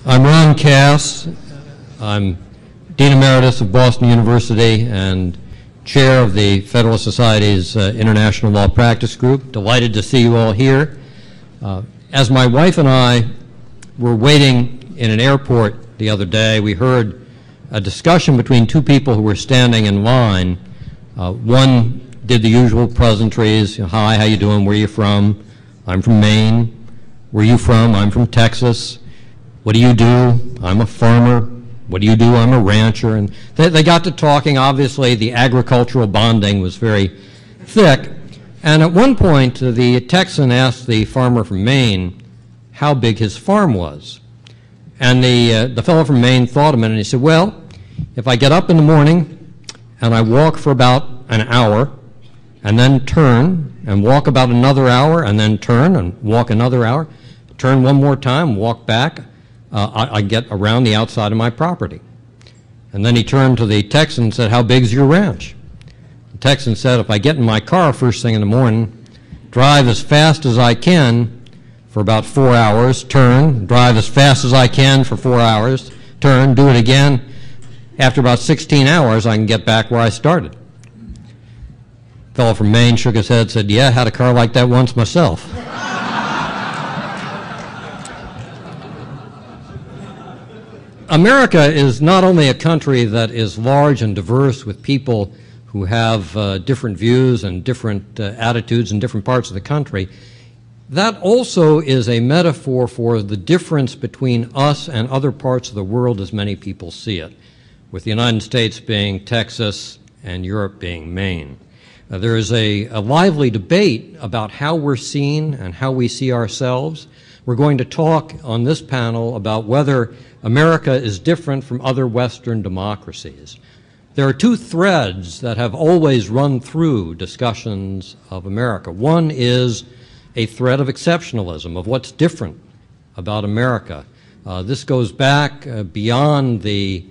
I'm Ron Cass. I'm Dean Emeritus of Boston University and Chair of the Federalist Society's International Law Practice Group. Delighted to see you all here. As my wife and I were waiting in an airport the other day, we heard a discussion between two people who were standing in line. One did the usual pleasantries. Hi, how you doing? Where are you from? I'm from Maine. Where are you from? I'm from Texas. What do you do? I'm a farmer. What do you do? I'm a rancher. And they got to talking. Obviously, the agricultural bonding was very thick. And at one point, the Texan asked the farmer from Maine how big his farm was. And the fellow from Maine thought a minute, and he said, well, if I get up in the morning and I walk for about an hour and then turn and walk about another hour and then turn and walk another hour, turn one more time, walk back, I get around the outside of my property. And then he turned to the Texan and said, how big's your ranch? The Texan said, if I get in my car first thing in the morning, drive as fast as I can for about 4 hours, turn, drive as fast as I can for 4 hours, turn, do it again. After about 16 hours, I can get back where I started. The fellow from Maine shook his head and said, yeah, I had a car like that once myself. America is not only a country that is large and diverse with people who have different views and different attitudes in different parts of the country. That also is a metaphor for the difference between us and other parts of the world as many people see it, with the United States being Texas and Europe being Maine. There is a lively debate about how we're seen and how we see ourselves. We're going to talk on this panel about whether America is different from other Western democracies. There are two threads that have always run through discussions of America. One is a thread of exceptionalism, of what's different about America. This goes back beyond the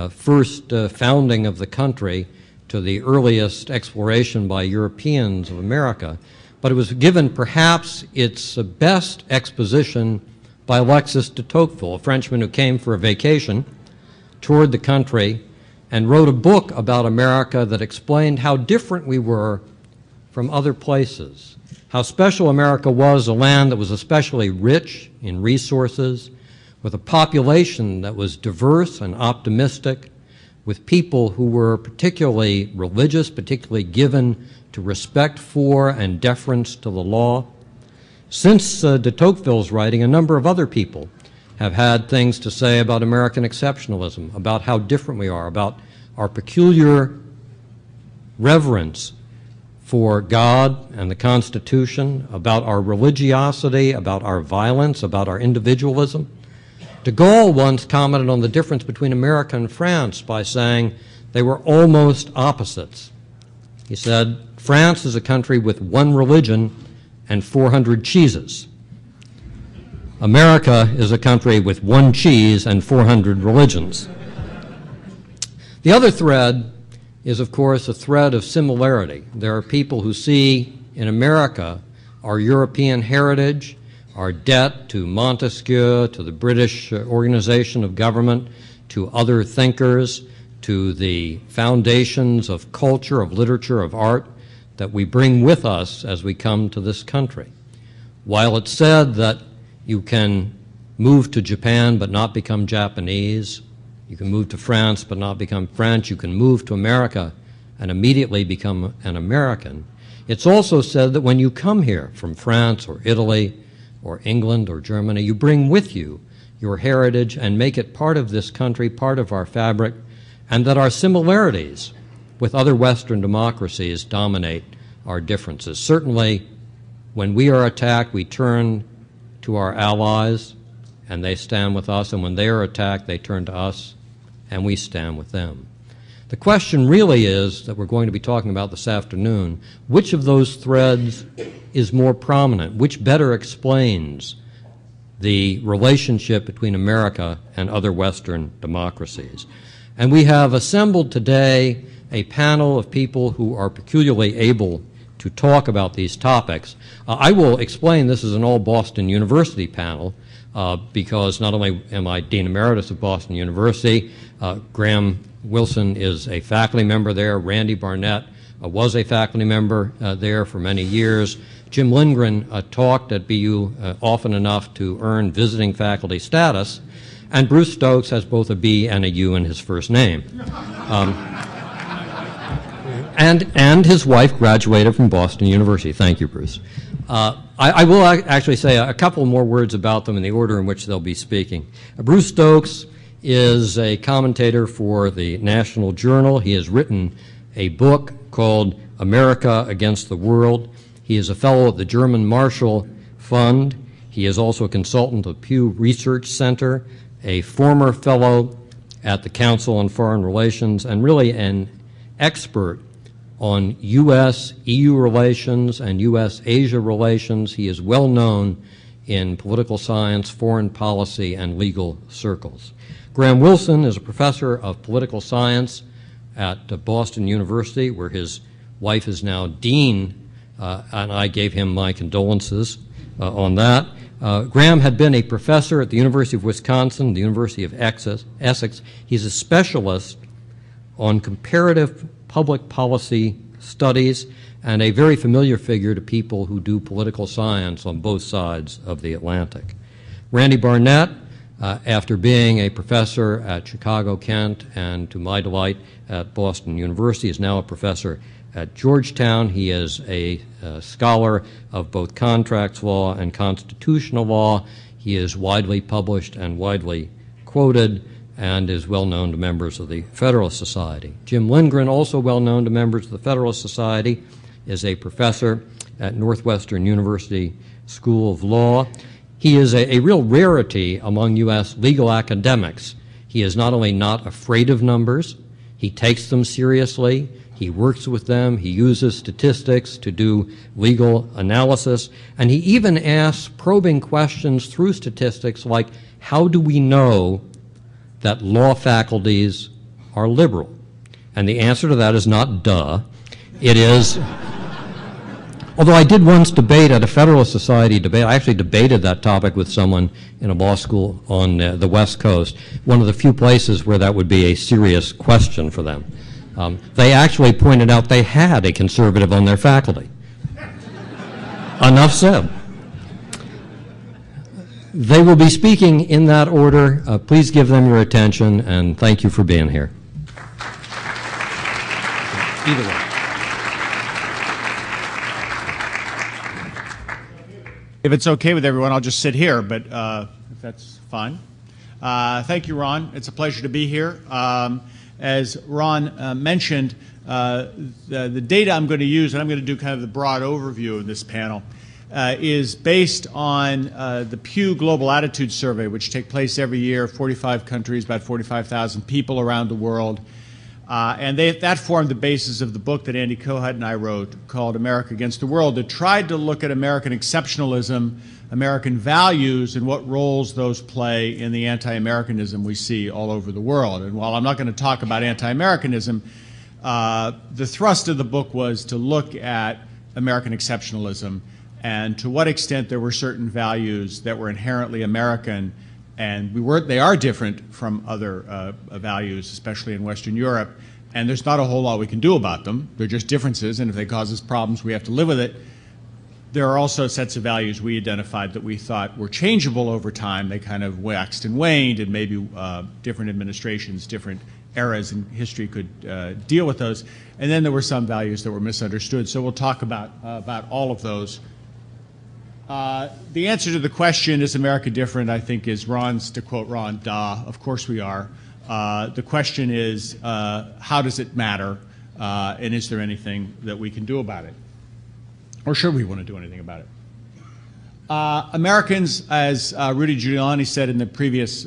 first founding of the country to the earliest exploration by Europeans of America. But it was given perhaps its best exposition by Alexis de Tocqueville, a Frenchman who came for a vacation, toured the country, and wrote a book about America that explained how different we were from other places, how special America was, a land that was especially rich in resources, with a population that was diverse and optimistic, with people who were particularly religious, particularly given to respect for and deference to the law. Since de Tocqueville's writing, a number of other people have had things to say about American exceptionalism, about how different we are, about our peculiar reverence for God and the Constitution, about our religiosity, about our violence, about our individualism. De Gaulle once commented on the difference between America and France by saying they were almost opposites. He said, France is a country with one religion and 400 cheeses. America is a country with one cheese and 400 religions. The other thread is, of course, a thread of similarity. There are people who see in America our European heritage, our debt to Montesquieu, to the British organization of government, to other thinkers, to the foundations of culture, of literature, of art, that we bring with us as we come to this country. While it's said that you can move to Japan but not become Japanese, you can move to France but not become French, you can move to America and immediately become an American, it's also said that when you come here from France or Italy or England or Germany, you bring with you your heritage and make it part of this country, part of our fabric, and that our similarities with other Western democracies dominate our differences. Certainly, when we are attacked, we turn to our allies, and they stand with us, and when they are attacked, they turn to us, and we stand with them. The question really is, that we're going to be talking about this afternoon, which of those threads is more prominent? Which better explains the relationship between America and other Western democracies? And we have assembled today a panel of people who are peculiarly able to talk about these topics. I will explain this is an all Boston University panel because not only am I Dean Emeritus of Boston University, Graham Wilson is a faculty member there, Randy Barnett was a faculty member there for many years. Jim Lindgren taught at BU often enough to earn visiting faculty status, and Bruce Stokes has both a B and a U in his first name. And his wife graduated from Boston University. Thank you, Bruce. I will actually say a couple more words about them in the order in which they'll be speaking. Bruce Stokes is a commentator for the National Journal. He has written a book called America Against the World. He is a fellow at the German Marshall Fund. He is also a consultant of Pew Research Center, a former fellow at the Council on Foreign Relations, and really an expert on U.S.-EU relations and U.S.-Asia relations. He is well known in political science, foreign policy, and legal circles. Graham Wilson is a professor of political science at Boston University, where his wife is now dean, and I gave him my condolences on that. Graham had been a professor at the University of Wisconsin, the University of Essex. He's a specialist on comparative public policy studies and a very familiar figure to people who do political science on both sides of the Atlantic. Randy Barnett, after being a professor at Chicago, Kent, and to my delight at Boston University, is now a professor at Georgetown. He is a scholar of both contracts law and constitutional law. He is widely published and widely quoted and is well known to members of the Federalist Society. Jim Lindgren, also well known to members of the Federalist Society, is a professor at Northwestern University School of Law. He is a real rarity among U.S. legal academics. He is not only not afraid of numbers, he takes them seriously, he works with them, he uses statistics to do legal analysis, and he even asks probing questions through statistics like, how do we know that law faculties are liberal? And the answer to that is not duh. It is, although I did once debate at a Federalist Society debate, I actually debated that topic with someone in a law school on the West Coast, one of the few places where that would be a serious question for them. They actually pointed out they had a conservative on their faculty. Enough said. They will be speaking in that order. Please give them your attention, and thank you for being here. Either way. If it's okay with everyone, I'll just sit here, but if that's fine. Thank you, Ron. It's a pleasure to be here. As Ron mentioned, the data I'm going to use, and I'm going to do kind of the broad overview of this panel, is based on the Pew Global Attitude Survey, which takes place every year, 45 countries, about 45,000 people around the world. And that formed the basis of the book that Andy Kohut and I wrote called America Against the World, that tried to look at American exceptionalism, American values, and what roles those play in the anti-Americanism we see all over the world. And while I'm not going to talk about anti-Americanism, the thrust of the book was to look at American exceptionalism and to what extent there were certain values that were inherently American, and they are different from other values, especially in Western Europe, and there's not a whole lot we can do about them. They're just differences, and if they cause us problems, we have to live with it. There are also sets of values we identified that we thought were changeable over time. They kind of waxed and waned, and maybe different administrations, different eras in history could deal with those. And then there were some values that were misunderstood. So we'll talk about all of those. The answer to the question, is America different, I think is Ron's, to quote Ron, duh, of course we are. The question is, how does it matter, and is there anything that we can do about it? Or should we want to do anything about it? Americans, as Rudy Giuliani said in the previous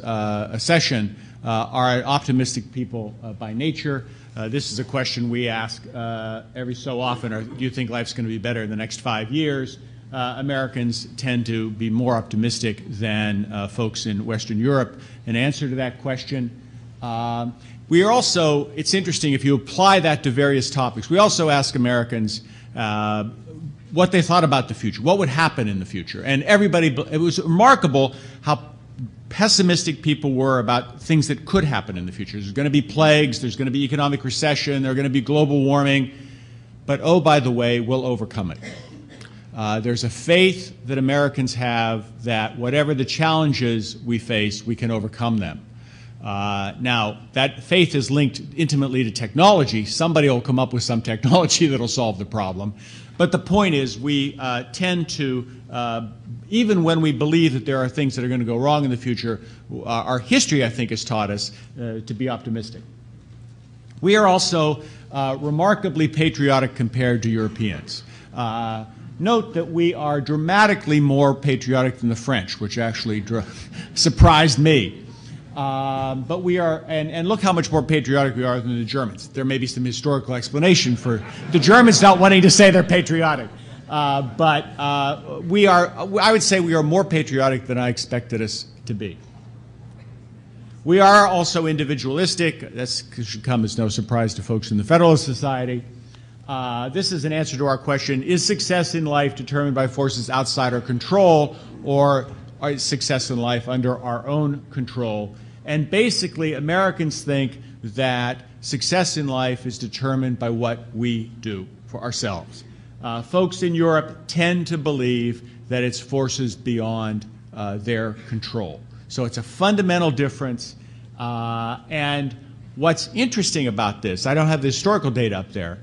session, are optimistic people by nature. This is a question we ask every so often. Do you think life's going to be better in the next 5 years? Americans tend to be more optimistic than folks in Western Europe. In answer to that question, we are also, it's interesting, if you apply that to various topics, we also ask Americans what they thought about the future, what would happen in the future. And everybody, it was remarkable how pessimistic people were about things that could happen in the future. There's going to be plagues, there's going to be economic recession, there's going to be global warming, but oh, by the way, we'll overcome it. There's a faith that Americans have that whatever the challenges we face, we can overcome them. Now, that faith is linked intimately to technology. Somebody will come up with some technology that will solve the problem. But the point is, we tend to, even when we believe that there are things that are going to go wrong in the future, our history, I think, has taught us to be optimistic. We are also remarkably patriotic compared to Europeans. Note that we are dramatically more patriotic than the French, which actually surprised me. But we are, and look how much more patriotic we are than the Germans. There may be some historical explanation for the Germans not wanting to say they're patriotic. But we are, I would say we are more patriotic than I expected us to be. We are also individualistic. That should come as no surprise to folks in the Federalist Society. This is an answer to our question, is success in life determined by forces outside our control, or is success in life under our own control? And basically, Americans think that success in life is determined by what we do for ourselves. Folks in Europe tend to believe that it's forces beyond their control. So it's a fundamental difference. And what's interesting about this, I don't have the historical data up there,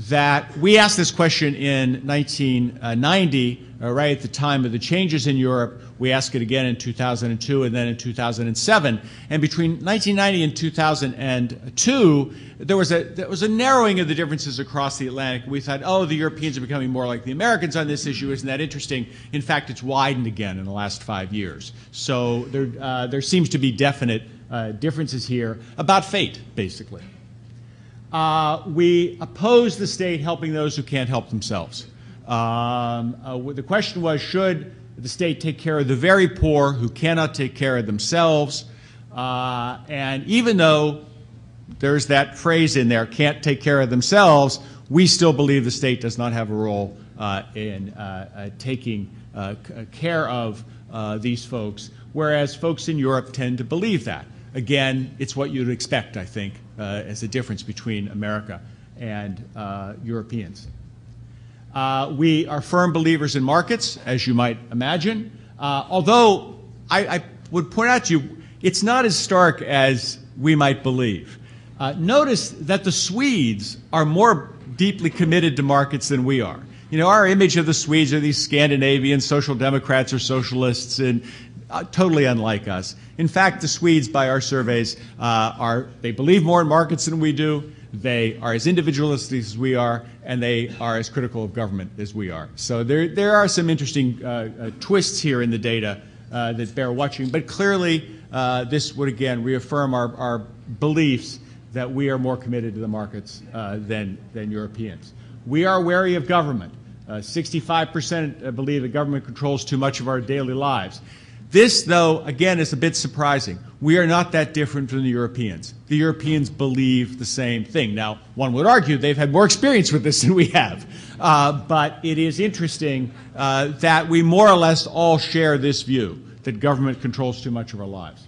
that we asked this question in 1990, right at the time of the changes in Europe. We asked it again in 2002 and then in 2007. And between 1990 and 2002, there was a narrowing of the differences across the Atlantic. We thought, oh, the Europeans are becoming more like the Americans on this issue. Isn't that interesting? In fact, it's widened again in the last 5 years. So there seems to be definite differences here about fate, basically. We oppose the state helping those who can't help themselves. The question was, should the state take care of the very poor who cannot take care of themselves? And even though there's that phrase in there, can't take care of themselves, we still believe the state does not have a role in taking care of these folks, whereas folks in Europe tend to believe that. Again, it's what you'd expect, I think, as a difference between America and Europeans. We are firm believers in markets, as you might imagine, although I would point out to you, it's not as stark as we might believe. Notice that the Swedes are more deeply committed to markets than we are. You know, our image of the Swedes are these Scandinavian social democrats or socialists, and totally unlike us. In fact, the Swedes, by our surveys, they believe more in markets than we do. They are as individualistic as we are, and they are as critical of government as we are. So there are some interesting twists here in the data that bear watching. But clearly, this would, again, reaffirm our beliefs that we are more committed to the markets than Europeans. We are wary of government. 65% believe that government controls too much of our daily lives. This, though, again, is a bit surprising. We are not that different from the Europeans. The Europeans believe the same thing. Now, one would argue they've had more experience with this than we have. But it is interesting that we more or less all share this view, that government controls too much of our lives.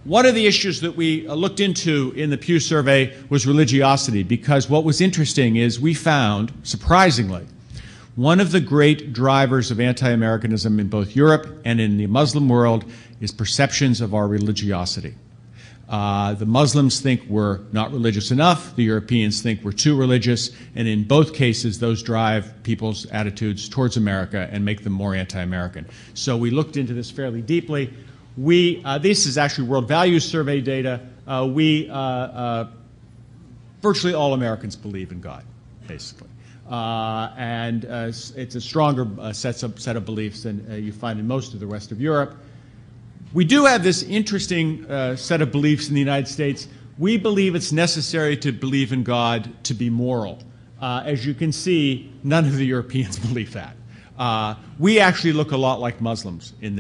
One of the issues that we looked into in the Pew survey was religiosity, because what was interesting is we found, surprisingly, one of the great drivers of anti-Americanism in both Europe and in the Muslim world is perceptions of our religiosity. The Muslims think we're not religious enough. The Europeans think we're too religious. And in both cases, those drive people's attitudes towards America and make them more anti-American. So we looked into this fairly deeply. This is actually World Values Survey data. Virtually all Americans believe in God, basically. And it's a stronger set of beliefs than you find in most of the rest of Europe. We do have this interesting set of beliefs in the United States. We believe it's necessary to believe in God to be moral. As you can see, none of the Europeans believe that. We actually look a lot like Muslims in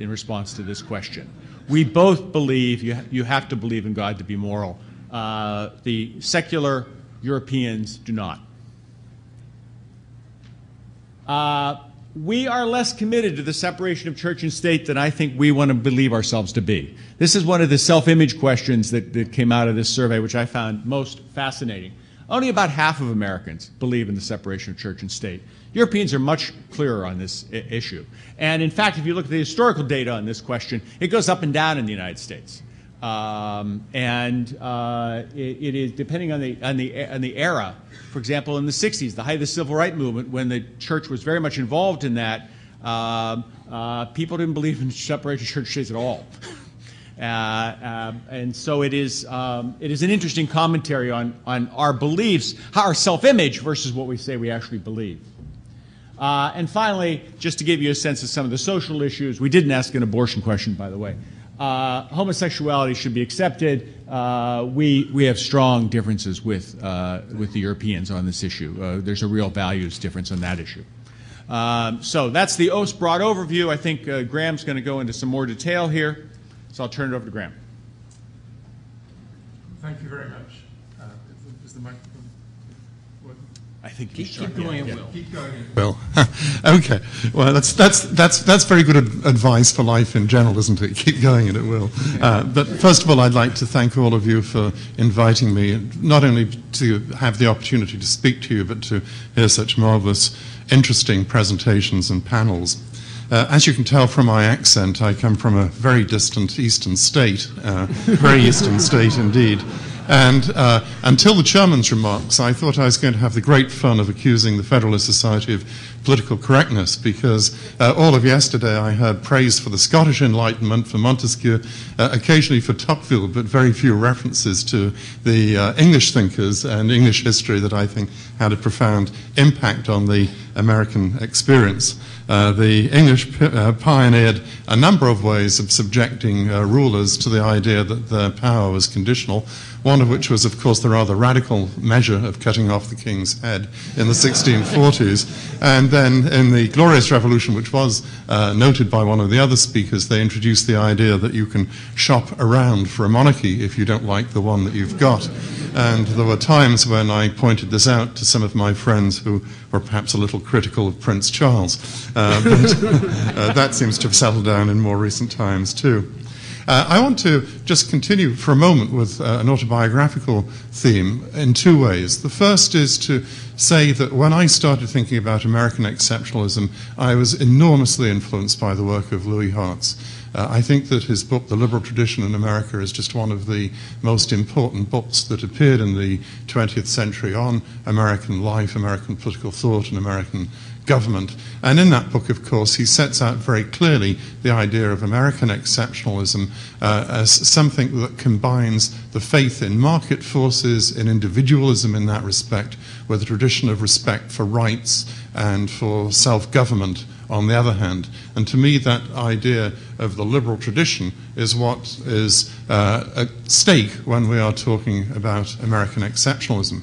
response to this question. We both believe you have to believe in God to be moral. The secular Europeans do not. We are less committed to the separation of church and state than I think we want to believe ourselves to be. This is one of the self-image questions that came out of this survey, which I found most fascinating. Only about half of Americans believe in the separation of church and state. Europeans are much clearer on this issue. And in fact, if you look at the historical data on this question, it goes up and down in the United States. It is depending on the era. For example, in the 60s, the height of the civil rights movement, when the church was very much involved in that, people didn't believe in separation of church and state at all. And so it is an interesting commentary on our beliefs, our self-image versus what we say we actually believe. And finally, just to give you a sense of some of the social issues, we didn't ask an abortion question, by the way. Homosexuality should be accepted. We have strong differences with the Europeans on this issue. There's a real values difference on that issue. So that's the broad overview. I think Graham's going to go into some more detail here. So I'll turn it over to Graham. Thank you very much. Is the microphone working? I think keep going. It will. Keep going. Well, okay. Well, that's very good advice for life in general, isn't it? Keep going, and it will. But first of all, I'd like to thank all of you for inviting me, not only to have the opportunity to speak to you, but to hear such marvelous, interesting presentations and panels. As you can tell from my accent, I come from a very distant eastern state, very eastern state indeed. And until the chairman's remarks, I thought I was going to have the great fun of accusing the Federalist Society of political correctness, because all of yesterday I heard praise for the Scottish Enlightenment, for Montesquieu, occasionally for Tocqueville, but very few references to the English thinkers and English history that I think had a profound impact on the American experience. The English pioneered a number of ways of subjecting rulers to the idea that their power was conditional, one of which was, of course, the rather radical measure of cutting off the king's head in the 1640s. And then in the Glorious Revolution, which was noted by one of the other speakers, they introduced the idea that you can shop around for a monarchy if you don't like the one that you've got. And there were times when I pointed this out to some of my friends who were perhaps a little critical of Prince Charles. But that seems to have settled down in more recent times too. I want to just continue for a moment with an autobiographical theme in two ways. The first is to say that when I started thinking about American exceptionalism, I was enormously influenced by the work of Louis Hartz. I think that his book, The Liberal Tradition in America, is just one of the most important books that appeared in the 20th century on American life, American political thought, and American government. And in that book, of course, he sets out very clearly the idea of American exceptionalism as something that combines the faith in market forces, in individualism in that respect, with a tradition of respect for rights and for self-government on the other hand. And to me, that idea of the liberal tradition is what is at stake when we are talking about American exceptionalism.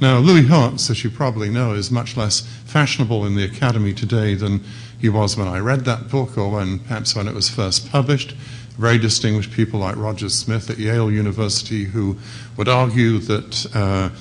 Now, Louis Hartz, as you probably know, is much less fashionable in the academy today than he was when I read that book, or perhaps when it was first published. Very distinguished people like Roger Smith at Yale University who would argue that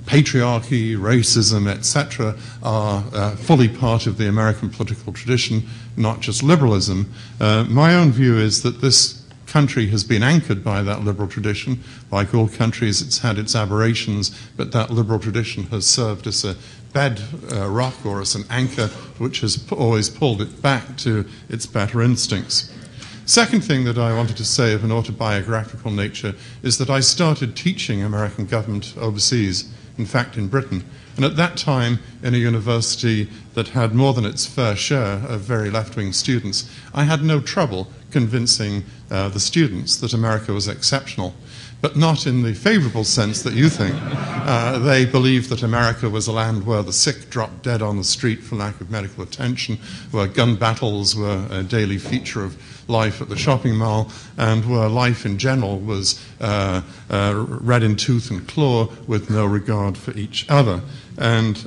patriarchy, racism, etc., are fully part of the American political tradition, not just liberalism. My own view is that this country has been anchored by that liberal tradition. Like all countries, it's had its aberrations, but that liberal tradition has served as a bedrock or as an anchor which has always pulled it back to its better instincts. Second thing that I wanted to say of an autobiographical nature is that I started teaching American government overseas, in fact in Britain, and at that time in a university that had more than its fair share of very left-wing students, I had no trouble convincing the students that America was exceptional, but not in the favorable sense that you think. They believed that America was a land where the sick dropped dead on the street for lack of medical attention, where gun battles were a daily feature of life at the shopping mall, and where life in general was red in tooth and claw with no regard for each other. And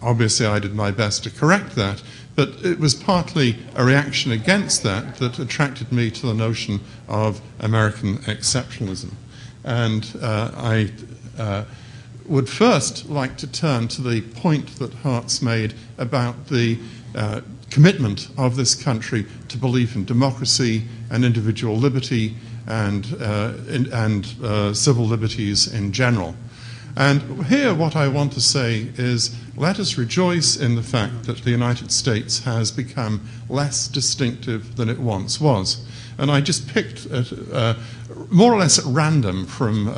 obviously I did my best to correct that, but it was partly a reaction against that that attracted me to the notion of American exceptionalism. And I would first like to turn to the point that Hart's made about the commitment of this country to belief in democracy and individual liberty and civil liberties in general. And here what I want to say is, let us rejoice in the fact that the United States has become less distinctive than it once was. And I just picked, more or less at random from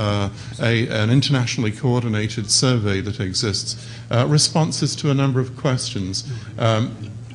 an internationally coordinated survey that exists, responses to a number of questions.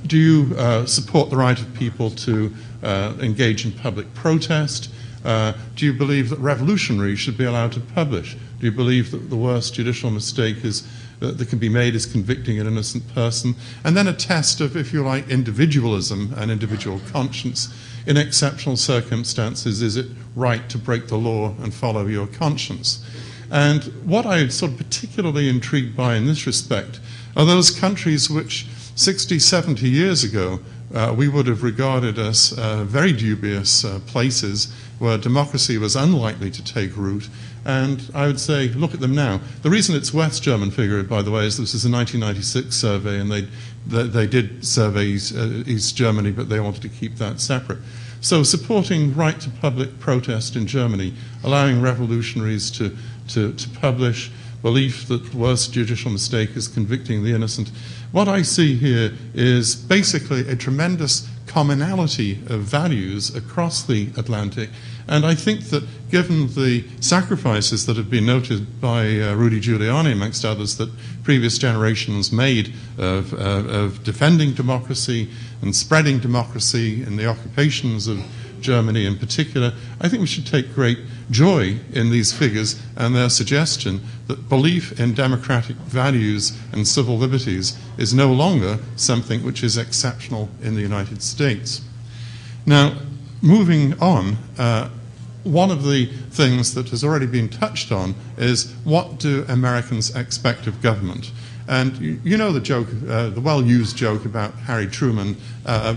Do you support the right of people to engage in public protest? Do you believe that revolutionaries should be allowed to publish? Do you believe that the worst judicial mistake that can be made is convicting an innocent person? And then a test of, if you like, individualism and individual conscience. In exceptional circumstances, is it right to break the law and follow your conscience? And what I'm sort of particularly intrigued by in this respect are those countries which 60, 70 years ago we would have regarded as very dubious places where democracy was unlikely to take root. And I would say, look at them now. The reason it's West German figure, by the way, is this is a 1996 survey, and they did survey East Germany, but they wanted to keep that separate. So supporting right to public protest in Germany, allowing revolutionaries to publish, belief that the worst judicial mistake is convicting the innocent. What I see here is basically a tremendous commonality of values across the Atlantic, and I think that given the sacrifices that have been noted by Rudy Giuliani, amongst others, that previous generations made of defending democracy and spreading democracy in the occupations of Germany in particular, I think we should take great joy in these figures and their suggestion that belief in democratic values and civil liberties is no longer something which is exceptional in the United States. Now, moving on, one of the things that has already been touched on is, what do Americans expect of government? And you know the joke, the well-used joke about Harry Truman,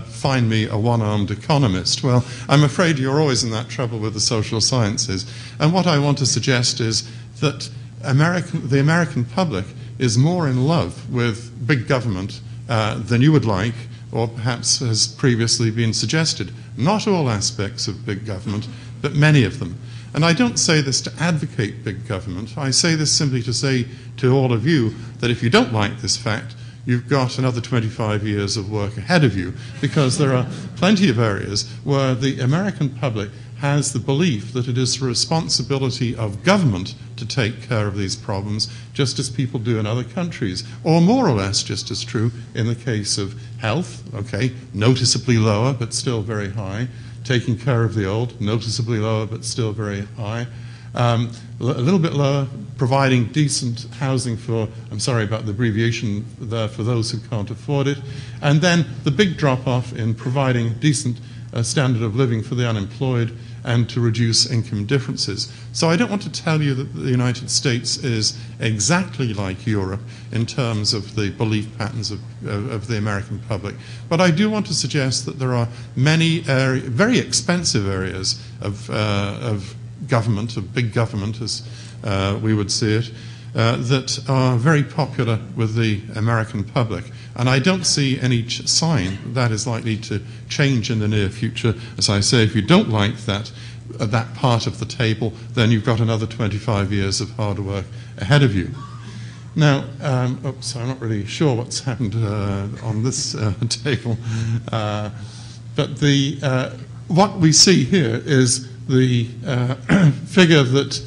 find me a one-armed economist. Well, I'm afraid you're always in that trouble with the social sciences. And what I want to suggest is that the American public is more in love with big government than you would like, or perhaps has previously been suggested. Not all aspects of big government, but many of them. And I don't say this to advocate big government. I say this simply to say to all of you that if you don't like this fact, you've got another 25 years of work ahead of you, because there are plenty of areas where the American public has the belief that it is the responsibility of government to take care of these problems, just as people do in other countries, or more or less just as true in the case of health, okay, noticeably lower but still very high, taking care of the old, noticeably lower but still very high, a little bit lower, providing decent housing for, I'm sorry about the abbreviation there, for those who can't afford it, and then the big drop-off in providing decent standard of living for the unemployed and to reduce income differences. So I don't want to tell you that the United States is exactly like Europe in terms of the belief patterns of the American public, but I do want to suggest that there are many very expensive areas of government, of big government as we would see it, that are very popular with the American public. And I don't see any sign that is likely to change in the near future. As I say, if you don't like that part of the table, then you've got another 25 years of hard work ahead of you. Now, I'm not really sure what's happened on this table, but what we see here is the figure that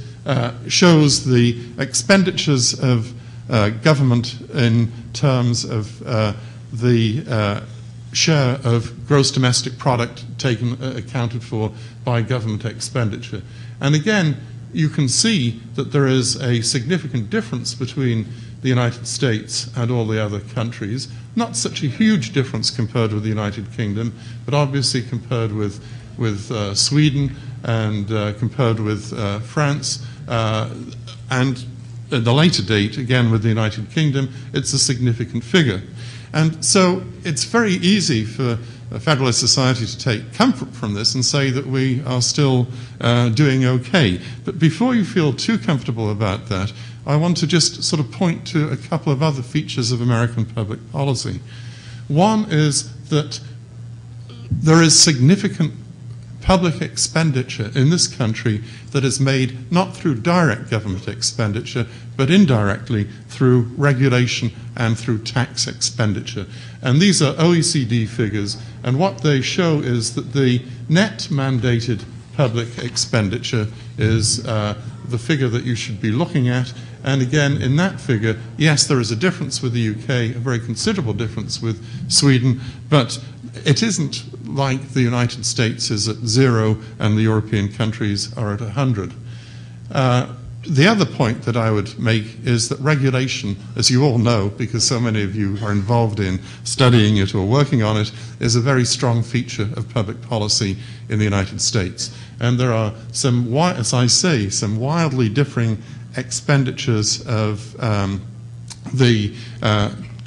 shows the expenditures of government in terms of the share of gross domestic product accounted for by government expenditure. And again, you can see that there is a significant difference between the United States and all the other countries. Not such a huge difference compared with the United Kingdom, but obviously compared with Sweden and compared with France, and at the later date, again with the United Kingdom, it's a significant figure. And so it's very easy for a Federalist society to take comfort from this and say that we are still doing okay. But before you feel too comfortable about that, I want to just sort of point to a couple of other features of American public policy. One is that there is significant public expenditure in this country that is made not through direct government expenditure, but indirectly through regulation and through tax expenditure. And these are OECD figures, and what they show is that the net mandated public expenditure is the figure that you should be looking at. And again, in that figure, yes, there is a difference with the UK, a very considerable difference with Sweden, but it isn't like the United States is at 0 and the European countries are at 100. The other point that I would make is that regulation, as you all know, because so many of you are involved in studying it or working on it, is a very strong feature of public policy in the United States. And there are some, as I say, some wildly differing expenditures of the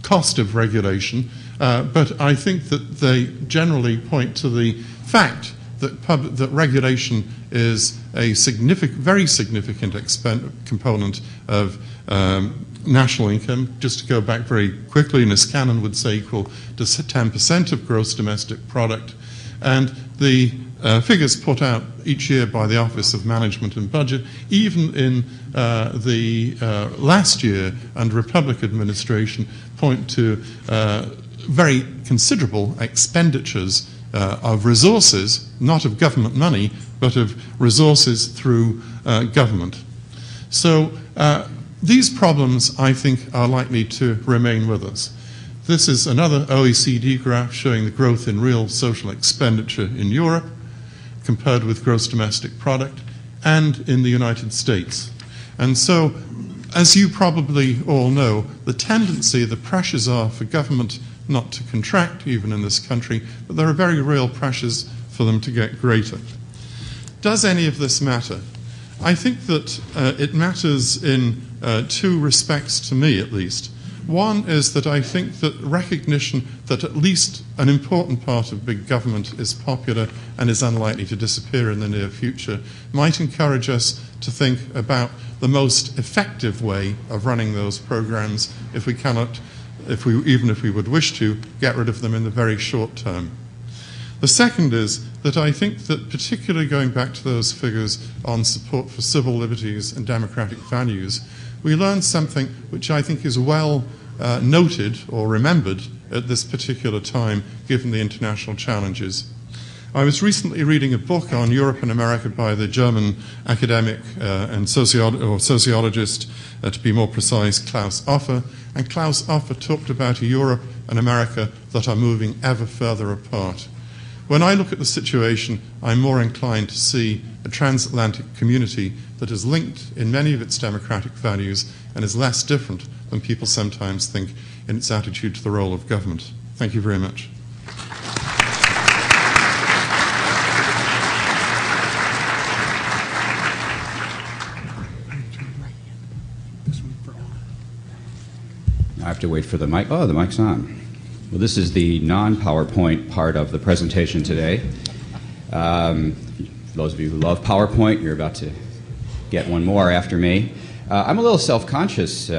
cost of regulation, but I think that they generally point to the fact that regulation is a very significant component of national income. Just to go back very quickly, Niskanen would say equal to 10% of gross domestic product. And the figures put out each year by the Office of Management and Budget, even in the last year under Republican administration, point to very considerable expenditures of resources, not of government money, but of resources through government. So these problems, I think, are likely to remain with us. This is another OECD graph showing the growth in real social expenditure in Europe compared with gross domestic product and in the United States. And so, as you probably all know, the tendency, the pressures are for government not to contract, even in this country, but there are very real pressures for them to get greater. Does any of this matter? I think that it matters in two respects, to me at least. One is that I think that recognition that at least an important part of big government is popular and is unlikely to disappear in the near future might encourage us to think about the most effective way of running those programs if we cannot, even if we would wish to, get rid of them in the very short term. The second is that I think that, particularly going back to those figures on support for civil liberties and democratic values, we learned something which I think is well noted or remembered at this particular time, given the international challenges. I was recently reading a book on Europe and America by the German academic and sociologist, to be more precise, Klaus Offer. And Klaus Offer talked about a Europe and America that are moving ever further apart. When I look at the situation, I'm more inclined to see a transatlantic community that is linked in many of its democratic values and is less different than people sometimes think in its attitude to the role of government. Thank you very much. I have to wait for the mic. Oh, the mic's on. Well, this is the non-PowerPoint part of the presentation today. For those of you who love PowerPoint, you're about to get one more after me. I'm a little self-conscious,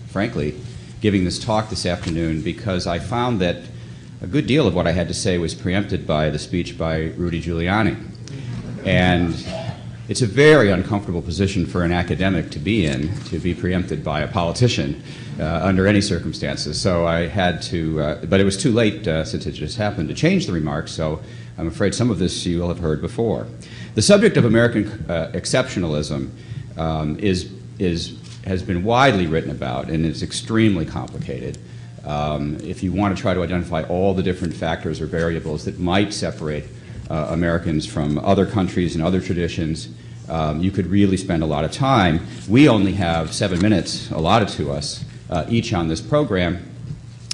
frankly, giving this talk this afternoon because I found that a good deal of what I had to say was preempted by the speech by Rudy Giuliani. And it's a very uncomfortable position for an academic to be preempted by a politician under any circumstances. So I had to, but it was too late since it just happened to change the remarks, so I'm afraid some of this you will have heard before. The subject of American exceptionalism has been widely written about and is extremely complicated. If you want to try to identify all the different factors or variables that might separate Americans from other countries and other traditions, you could really spend a lot of time. We only have 7 minutes allotted to us each on this program.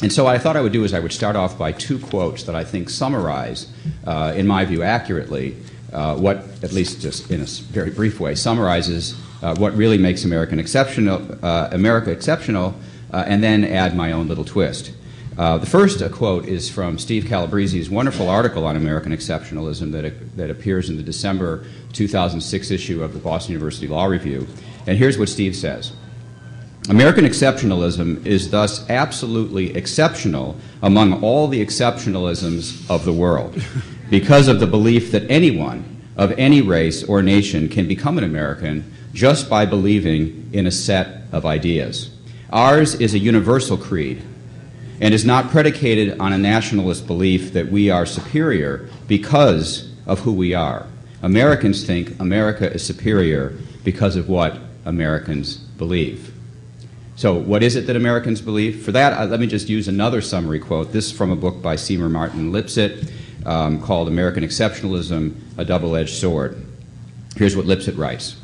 And so what I thought I would do is I would start off by two quotes that I think summarize, in my view accurately, what, at least just in a very brief way, summarizes what really makes America exceptional, and then add my own little twist. The first quote is from Steve Calabrese's wonderful article on American exceptionalism that appears in the December 2006 issue of the Boston University Law Review. And here's what Steve says. American exceptionalism is thus absolutely exceptional among all the exceptionalisms of the world because of the belief that anyone of any race or nation can become an American just by believing in a set of ideas. Ours is a universal creed and is not predicated on a nationalist belief that we are superior because of who we are. Americans think America is superior because of what Americans believe. So what is it that Americans believe? For that, let me just use another summary quote. This is from a book by Seymour Martin Lipset called American Exceptionalism, A Double-Edged Sword. Here's what Lipset writes.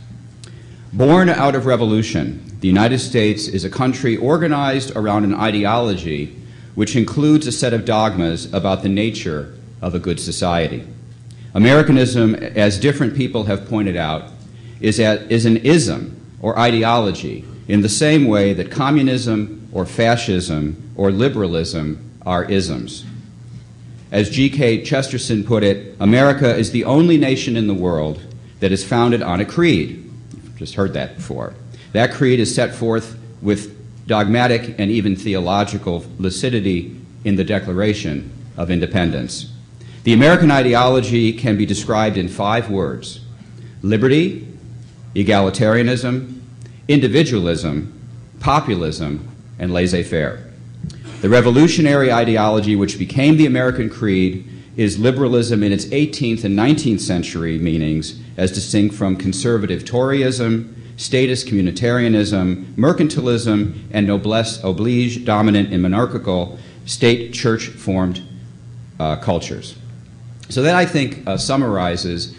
Born out of revolution, the United States is a country organized around an ideology which includes a set of dogmas about the nature of a good society. Americanism, as different people have pointed out, is an ism or ideology in the same way that communism or fascism or liberalism are isms. As G.K. Chesterton put it, America is the only nation in the world that is founded on a creed. You've just heard that before. That creed is set forth with dogmatic and even theological lucidity in the Declaration of Independence. The American ideology can be described in 5 words: liberty, egalitarianism, individualism, populism, and laissez-faire. The revolutionary ideology which became the American creed is liberalism in its 18th and 19th century meanings, as distinct from conservative Toryism, statist communitarianism, mercantilism, and noblesse oblige dominant in monarchical state-church formed cultures. So that, I think, summarizes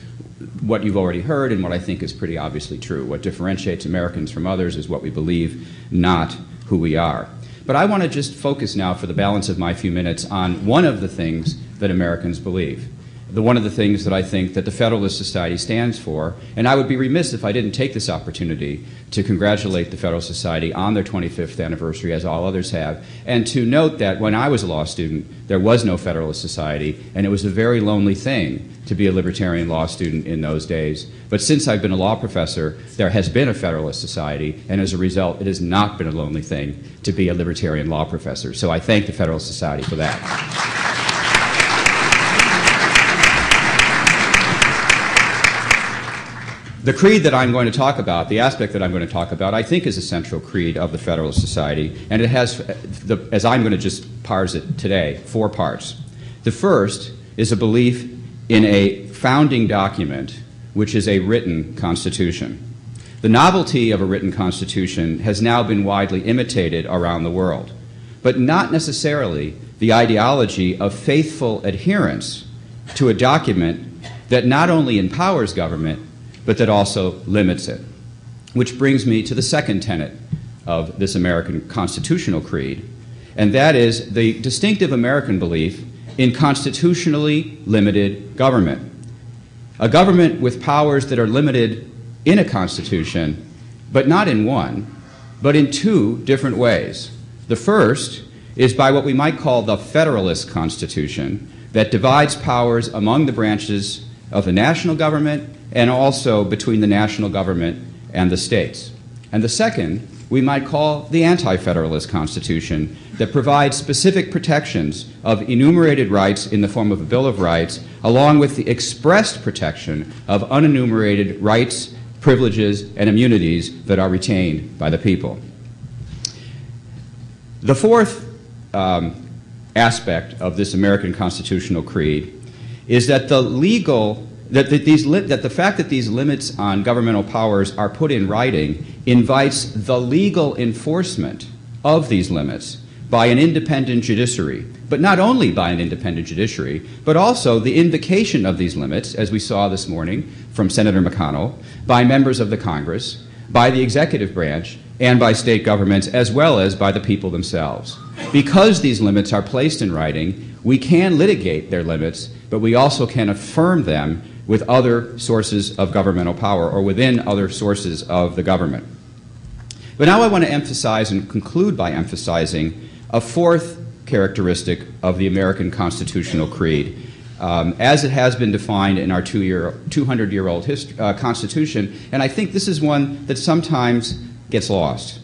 what you've already heard and what I think is pretty obviously true. What differentiates Americans from others is what we believe, not who we are. But I want to just focus now for the balance of my few minutes on one of the things that Americans believe. One of the things that I think that the Federalist Society stands for, and I would be remiss if I didn't take this opportunity to congratulate the Federalist Society on their 25th anniversary, as all others have, and to note that when I was a law student, there was no Federalist Society, and it was a very lonely thing to be a libertarian law student in those days. But since I've been a law professor, there has been a Federalist Society, and as a result, it has not been a lonely thing to be a libertarian law professor. So I thank the Federalist Society for that. The creed that I'm going to talk about, the aspect that I'm going to talk about, I think is a central creed of the Federalist Society, and it has, as I'm going to just parse it today, 4 parts. The first is a belief in a founding document, which is a written constitution. The novelty of a written constitution has now been widely imitated around the world, but not necessarily the ideology of faithful adherence to a document that not only empowers government, but that also limits it. Which brings me to the second tenet of this American constitutional creed, and that is the distinctive American belief in constitutionally limited government. A government with powers that are limited in a constitution, but not in one, but in 2 different ways. The first is by what we might call the Federalist Constitution, that divides powers among the branches of the national government and also between the national government and the states. And the second we might call the Anti-Federalist Constitution, that provides specific protections of enumerated rights in the form of a Bill of Rights, along with the expressed protection of unenumerated rights, privileges, and immunities that are retained by the people. The fourth aspect of this American constitutional creed is that the fact that these limits on governmental powers are put in writing invites the legal enforcement of these limits by an independent judiciary, but not only by an independent judiciary, but also the invocation of these limits, as we saw this morning from Senator McConnell, by members of the Congress, by the executive branch, and by state governments, as well as by the people themselves. Because these limits are placed in writing, we can litigate their limits, but we also can affirm them with other sources of governmental power or within other sources of the government. But now I want to emphasize and conclude by emphasizing a fourth characteristic of the American constitutional creed, as it has been defined in our 200-year-old Constitution. And I think this is one that sometimes gets lost.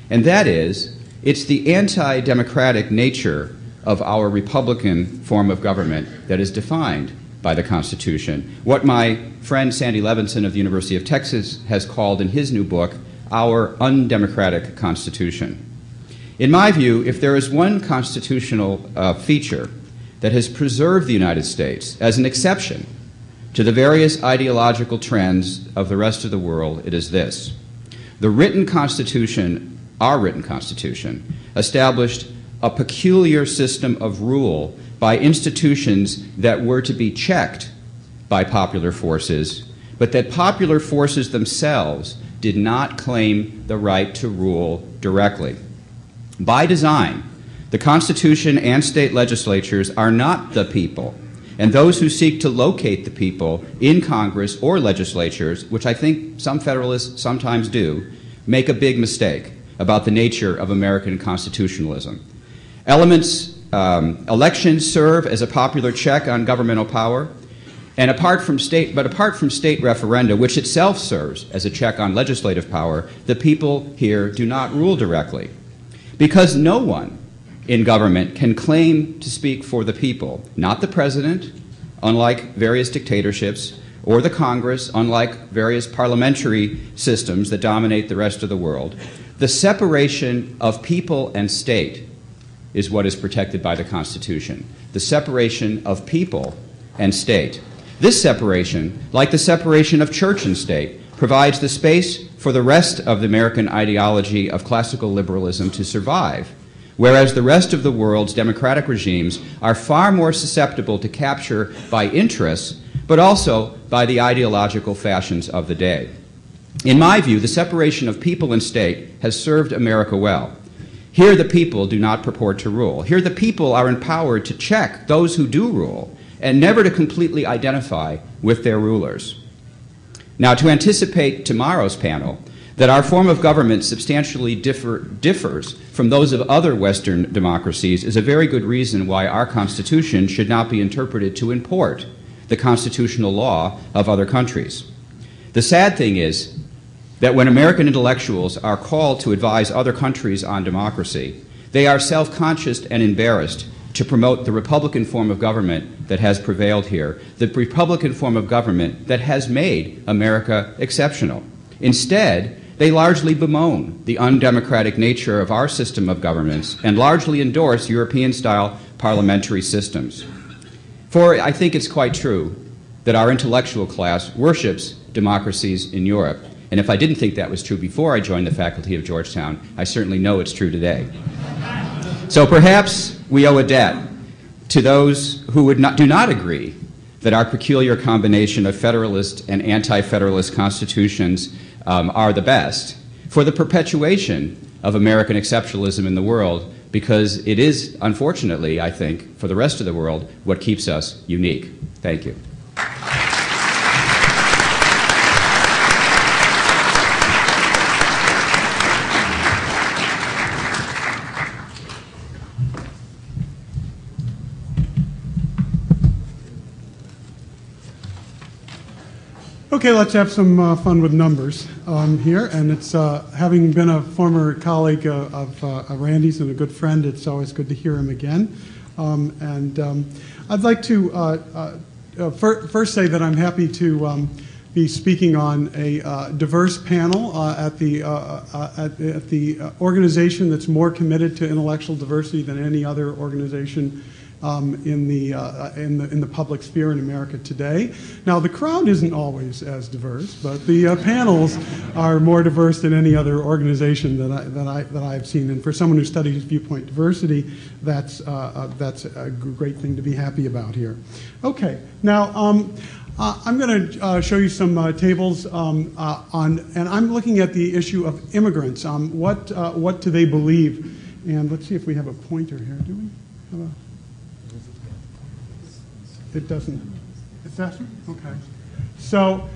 And that is, it's the anti-democratic nature of our Republican form of government that is defined by the Constitution. What my friend Sandy Levinson of the University of Texas has called in his new book, our undemocratic Constitution. In my view, if there is one constitutional feature that has preserved the United States as an exception to the various ideological trends of the rest of the world, it is this. The written Constitution, our written Constitution, established a peculiar system of rule by institutions that were to be checked by popular forces, but that popular forces themselves did not claim the right to rule directly. By design, the Constitution and state legislatures are not the people, and those who seek to locate the people in Congress or legislatures, which I think some Federalists sometimes do, make a big mistake about the nature of American constitutionalism. Elections serve as a popular check on governmental power, and apart from state referenda, which itself serves as a check on legislative power, the people here do not rule directly. Because no one in government can claim to speak for the people, not the president, unlike various dictatorships, or the Congress, unlike various parliamentary systems that dominate the rest of the world. The separation of people and state is what is protected by the Constitution. The separation of people and state. This separation, like the separation of church and state, provides the space for the rest of the American ideology of classical liberalism to survive, whereas the rest of the world's democratic regimes are far more susceptible to capture by interests, but also by the ideological fashions of the day. In my view, the separation of people and state has served America well. Here the people do not purport to rule. Here the people are empowered to check those who do rule and never to completely identify with their rulers. Now, to anticipate tomorrow's panel, that our form of government substantially differs from those of other Western democracies is a very good reason why our Constitution should not be interpreted to import the constitutional law of other countries. The sad thing is that when American intellectuals are called to advise other countries on democracy, they are self-conscious and embarrassed to promote the Republican form of government that has prevailed here, the Republican form of government that has made America exceptional. Instead, they largely bemoan the undemocratic nature of our system of governments and largely endorse European-style parliamentary systems. For I think it's quite true that our intellectual class worships democracies in Europe. And if I didn't think that was true before I joined the faculty of Georgetown, I certainly know it's true today. So perhaps we owe a debt to those who do not agree that our peculiar combination of Federalist and anti-Federalist constitutions are the best for the perpetuation of American exceptionalism in the world, because it is, unfortunately, I think, for the rest of the world, what keeps us unique. Thank you. Okay, let's have some fun with numbers here. And it's having been a former colleague of Randy's and a good friend, it's always good to hear him again. I'd like to first say that I'm happy to be speaking on a diverse panel at the organization that's more committed to intellectual diversity than any other organization in the public sphere in America today. Now, the crowd isn't always as diverse, but the panels are more diverse than any other organization that I've seen. And for someone who studies viewpoint diversity, that's a great thing to be happy about here. Okay, now I'm going to show you some tables and I'm looking at the issue of immigrants. What do they believe? And let's see if we have a pointer here. Do we have a? It doesn't. It's that? Okay. So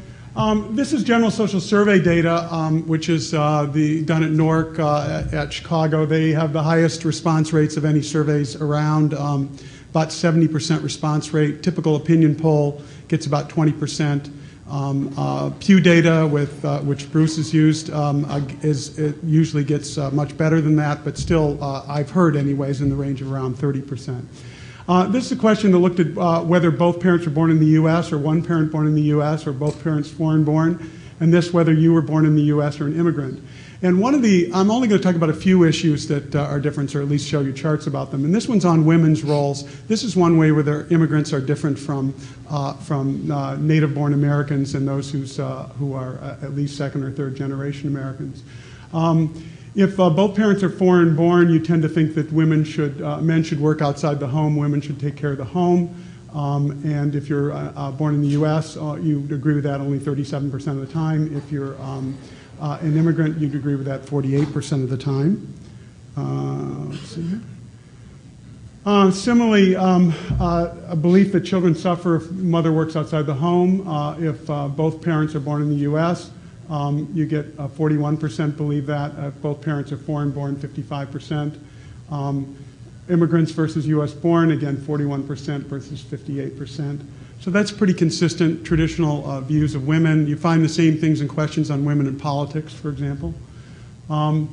This is general social survey data, which is done at NORC at Chicago. They have the highest response rates of any surveys around, about 70% response rate. Typical opinion poll gets about 20%. Pew data, which Bruce has used, it usually gets much better than that, but still, I've heard anyways, in the range of around 30%. This is a question that looked at whether both parents were born in the U.S. or one parent born in the U.S. or both parents foreign born, and this whether you were born in the U.S. or an immigrant. And I'm only going to talk about a few issues that are different, or at least show you charts about them. And this one's on women's roles. This is one way where their immigrants are different from native-born Americans and those who are at least second or third generation Americans. If both parents are foreign born, you tend to think that men should work outside the home, women should take care of the home. And if you're born in the U.S., you'd agree with that only 37% of the time. If you're an immigrant, you'd agree with that 48% of the time. Let's see here. Similarly, a belief that children suffer if mother works outside the home. If both parents are born in the U.S., you get 41% believe that. If both parents are foreign born, 55%. Immigrants versus U.S. born, again, 41% versus 58%. So that's pretty consistent traditional views of women. You find the same things in questions on women in politics, for example. Then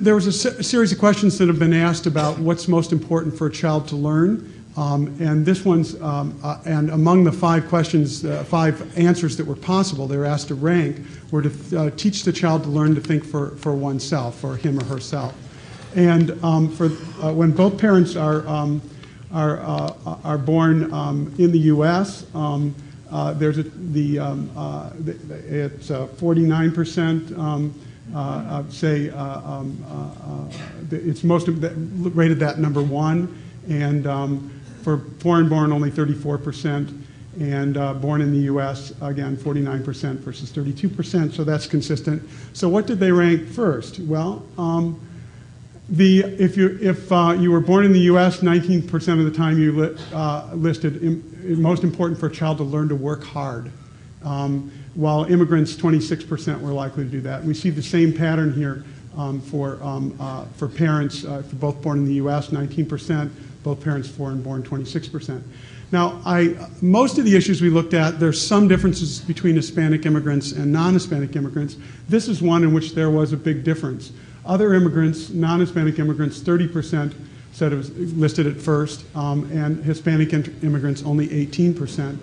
there was a series of questions that have been asked about what's most important for a child to learn. And this one's, and among the 5 questions, 5 answers that were possible, they were asked to rank, were to teach the child to learn to think for oneself, for him or herself. And when both parents are born in the U.S., there's it's 49%. It's most rated that number 1, and for foreign born only 34%, and born in the U.S. again 49% versus 32%. So that's consistent. So what did they rank first? Well. If you were born in the U.S., 19% of the time you listed most important for a child to learn to work hard, while immigrants, 26% were likely to do that. We see the same pattern here for parents, for both born in the U.S., 19%, both parents foreign born, 26%. Now, most of the issues we looked at, there's some differences between Hispanic immigrants and non-Hispanic immigrants. This is one in which there was a big difference. Other immigrants, non-Hispanic immigrants, 30% said it was listed at first, and Hispanic immigrants only 18%.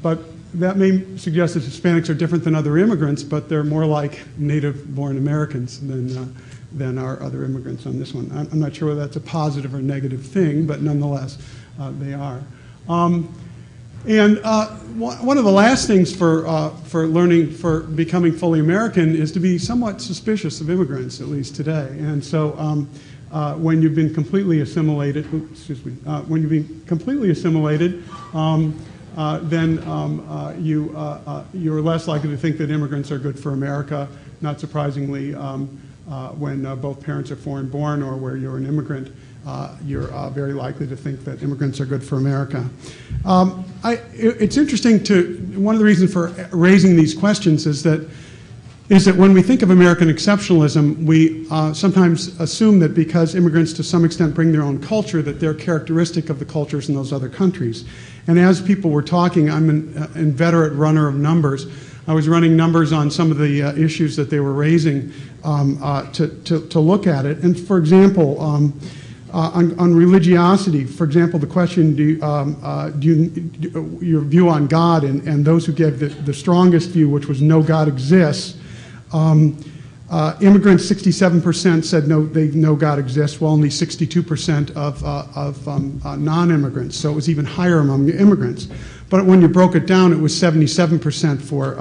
But that may suggest that Hispanics are different than other immigrants, but they're more like native-born Americans than are other immigrants on this one. I'm not sure whether that's a positive or negative thing, but nonetheless, they are. And one of the last things for becoming fully American is to be somewhat suspicious of immigrants, at least today. And so when you've been completely assimilated, then you're less likely to think that immigrants are good for America. Not surprisingly, when both parents are foreign born or where you're an immigrant, you're very likely to think that immigrants are good for America. It's interesting one of the reasons for raising these questions is that when we think of American exceptionalism, we sometimes assume that because immigrants to some extent bring their own culture, that they're characteristic of the cultures in those other countries. And as people were talking, I'm an inveterate runner of numbers. I was running numbers on some of the issues that they were raising to look at it. And for example, on religiosity, for example, the question, your view on God, and those who gave the strongest view, which was no God exists, immigrants, 67% said no, they know God exists, while only 62% of non-immigrants. So it was even higher among the immigrants. But when you broke it down, it was 77% for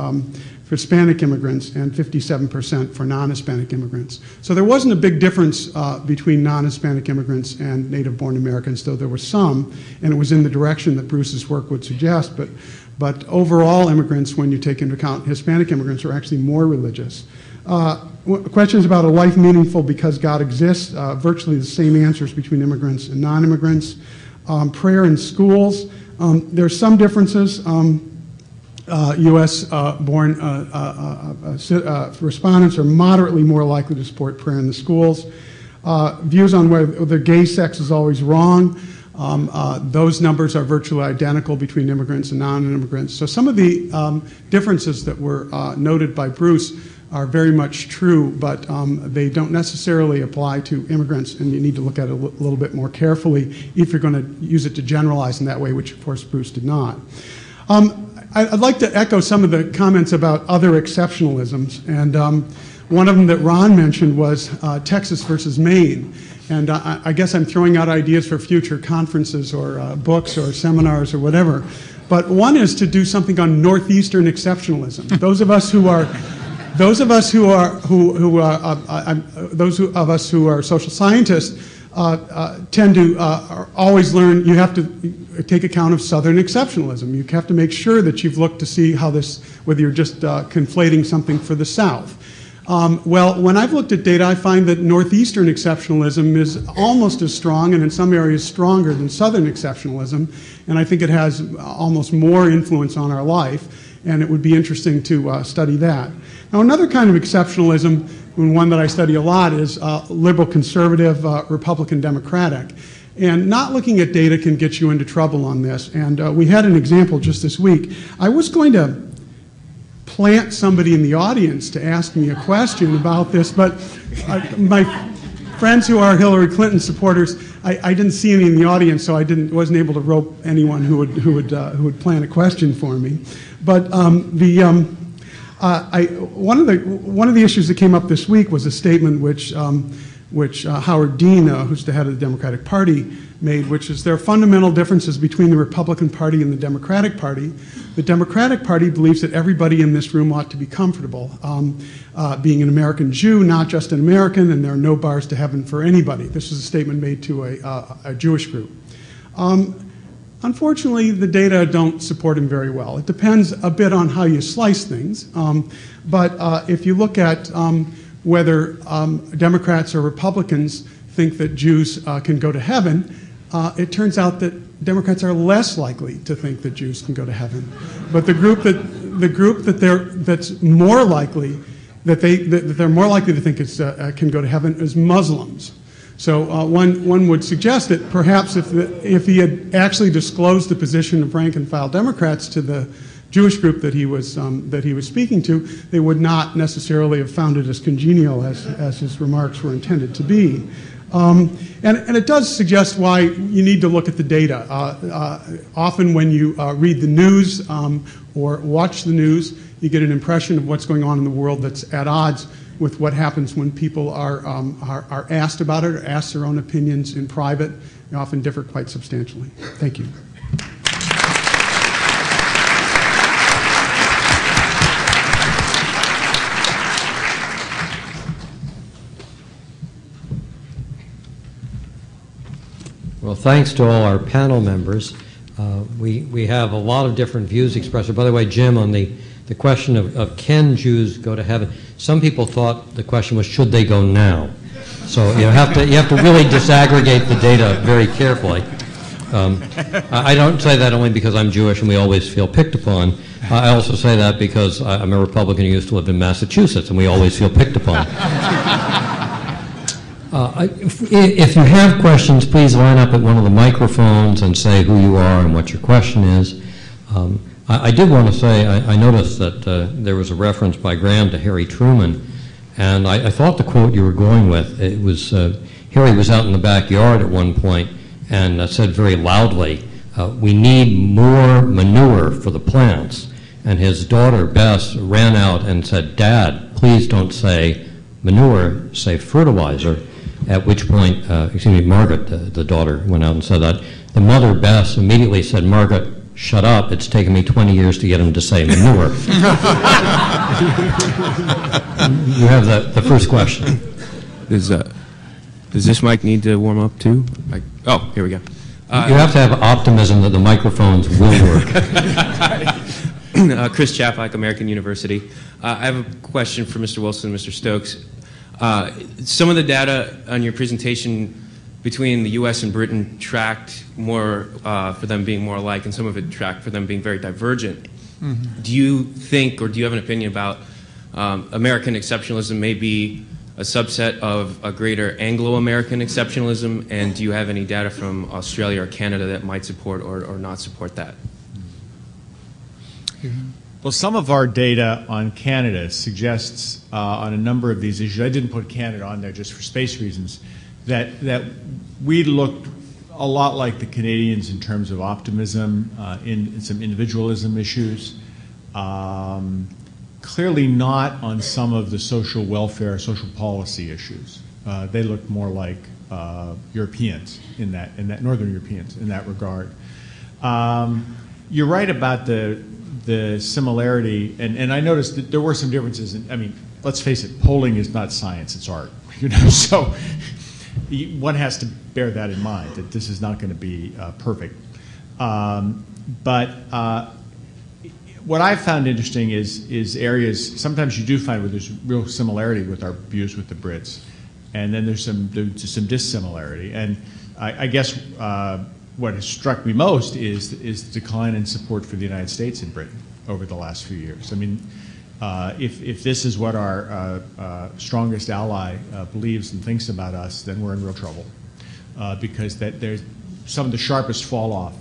Hispanic immigrants and 57% for non-Hispanic immigrants. So there wasn't a big difference between non-Hispanic immigrants and native-born Americans, though there was some, and it was in the direction that Bruce's work would suggest. But overall immigrants, when you take into account Hispanic immigrants, are actually more religious. Questions about a life meaningful because God exists, virtually the same answers between immigrants and non-immigrants. Prayer in schools, there are some differences. U.S.-born respondents are moderately more likely to support prayer in the schools. Views on whether gay sex is always wrong, those numbers are virtually identical between immigrants and non-immigrants. So some of the differences that were noted by Bruce are very much true, but they don't necessarily apply to immigrants, and you need to look at it a little bit more carefully if you're going to use it to generalize in that way, which of course Bruce did not. I'd like to echo some of the comments about other exceptionalisms, and one of them that Ron mentioned was Texas versus Maine. And I guess I'm throwing out ideas for future conferences or books or seminars or whatever. But one is to do something on northeastern exceptionalism. Those of us who are social scientists tend to always learn. You have to take account of southern exceptionalism. You have to make sure that you've looked to see how whether you're just conflating something for the South. Well, when I've looked at data, I find that northeastern exceptionalism is almost as strong, and in some areas stronger than southern exceptionalism, and I think it has almost more influence on our life, and it would be interesting to study that. Now, another kind of exceptionalism, and one that I study a lot, is liberal conservative, Republican Democratic. And not looking at data can get you into trouble on this, and we had an example just this week. I was going to plant somebody in the audience to ask me a question about this, but my friends who are Hillary Clinton supporters, I didn't see any in the audience, so I wasn't able to rope anyone who would plant a question for me. But one of the issues that came up this week was a statement which Howard Dean, who's the head of the Democratic Party, made, which is there are fundamental differences between the Republican Party and the Democratic Party. The Democratic Party believes that everybody in this room ought to be comfortable being an American Jew, not just an American, and there are no bars to heaven for anybody. This is a statement made to a Jewish group. Unfortunately, the data don't support him very well. It depends a bit on how you slice things, but if you look at whether Democrats or Republicans think that Jews can go to heaven, it turns out that Democrats are less likely to think that Jews can go to heaven. But the group that's more likely they're more likely to think can go to heaven is Muslims. So one would suggest that perhaps if he had actually disclosed the position of rank and file Democrats to the Jewish group that he was speaking to, they would not necessarily have found it as congenial as his remarks were intended to be. And it does suggest why you need to look at the data. Often when you read the news or watch the news, you get an impression of what's going on in the world that's at odds with what happens when people are asked about it or asked their own opinions in private. They often differ quite substantially. Thank you. Well, thanks to all our panel members. We have a lot of different views expressed. By the way, Jim, on the question of can Jews go to heaven, some people thought the question was should they go now? So you have to really disaggregate the data very carefully. I don't say that only because I'm Jewish and we always feel picked upon. I also say that because I'm a Republican who used to live in Massachusetts and we always feel picked upon. If you have questions, please line up at one of the microphones and say who you are and what your question is. I did want to say, I noticed that there was a reference by Graham to Harry Truman, and I thought the quote you were going with, it was, Harry was out in the backyard at one point and said very loudly, we need more manure for the plants. And his daughter, Bess, ran out and said, Dad, please don't say manure, say fertilizer. At which point, Margaret, the daughter, went out and said that. The mother, Bess, immediately said, Margaret, shut up. It's taken me 20 years to get him to say manure. You have the first question. Does this mic need to warm up too? Oh, here we go. You have to have optimism that the microphones will work. Chris Chapak, American University. I have a question for Mr. Wilson and Mr. Stokes. Some of the data on your presentation between the U.S. and Britain tracked more for them being more alike, and some of it tracked for them being very divergent. Do you think, or do you have an opinion about American exceptionalism may be a subset of a greater Anglo-American exceptionalism, and do you have any data from Australia or Canada that might support or not support that? Well, some of our data on Canada suggests on a number of these issues, I didn't put Canada on there just for space reasons, that we looked a lot like the Canadians in terms of optimism in some individualism issues. Clearly not on some of the social welfare, social policy issues. They look more like Europeans in that Northern Europeans in that regard. You're right about the similarity, and I noticed that there were some differences. I mean, let's face it, polling is not science; it's art. So one has to bear that in mind, that this is not going to be perfect. But what I've found interesting is areas, sometimes you do find where there's real similarity with our views with the Brits, and then there's some dissimilarity. And I guess what has struck me most is the decline in support for the United States in Britain over the last few years. I mean, if this is what our strongest ally believes and thinks about us, then we're in real trouble, because there's some of the sharpest fall off